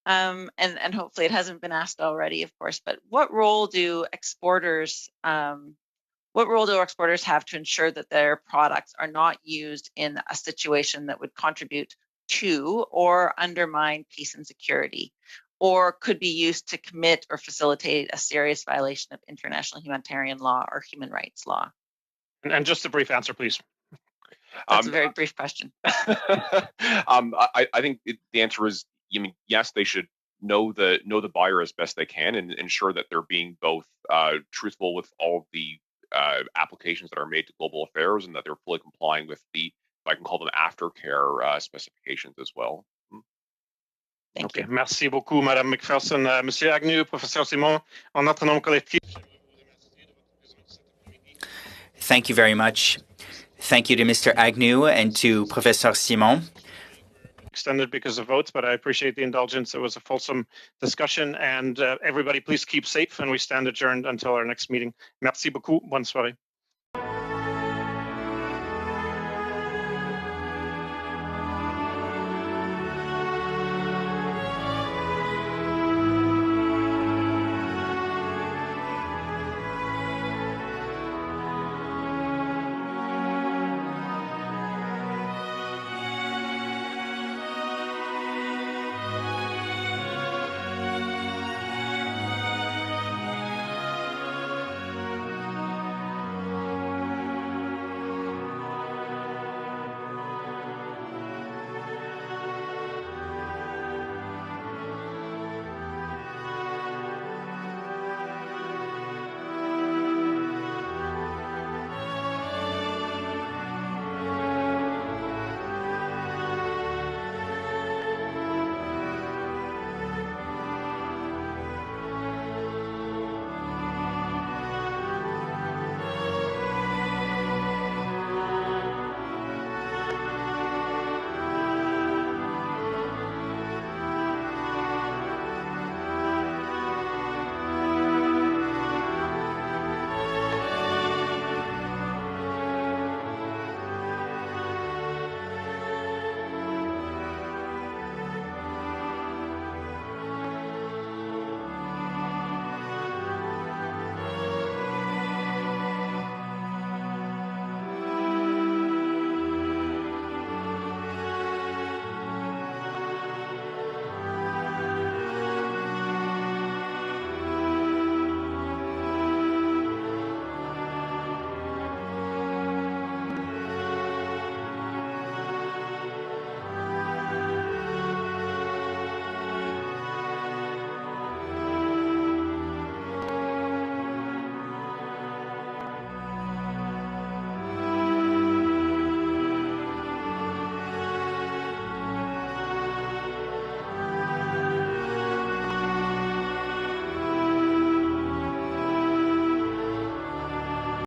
And hopefully it hasn't been asked already, of course, but what role do exporters have to ensure that their products are not used in a situation that would contribute to or undermine peace and security, or could be used to commit or facilitate a serious violation of international humanitarian law or human rights law? And just a brief answer, please. That's a very brief question. I think the answer is, yes, they should know the buyer as best they can and ensure that they're being both truthful with all of the applications that are made to global affairs, and that they're fully complying with the, if I can call them, aftercare specifications as well. Okay. Merci beaucoup, Madame McPherson. Monsieur Agnew, Professeur Simon, en notre nom collectif. Thank you very much. Thank you to Mr. Agnew and to Professor Simon. Extended because of votes, but I appreciate the indulgence. It was a fulsome discussion, and everybody please keep safe, and we stand adjourned until our next meeting. Merci beaucoup. Bonne soirée.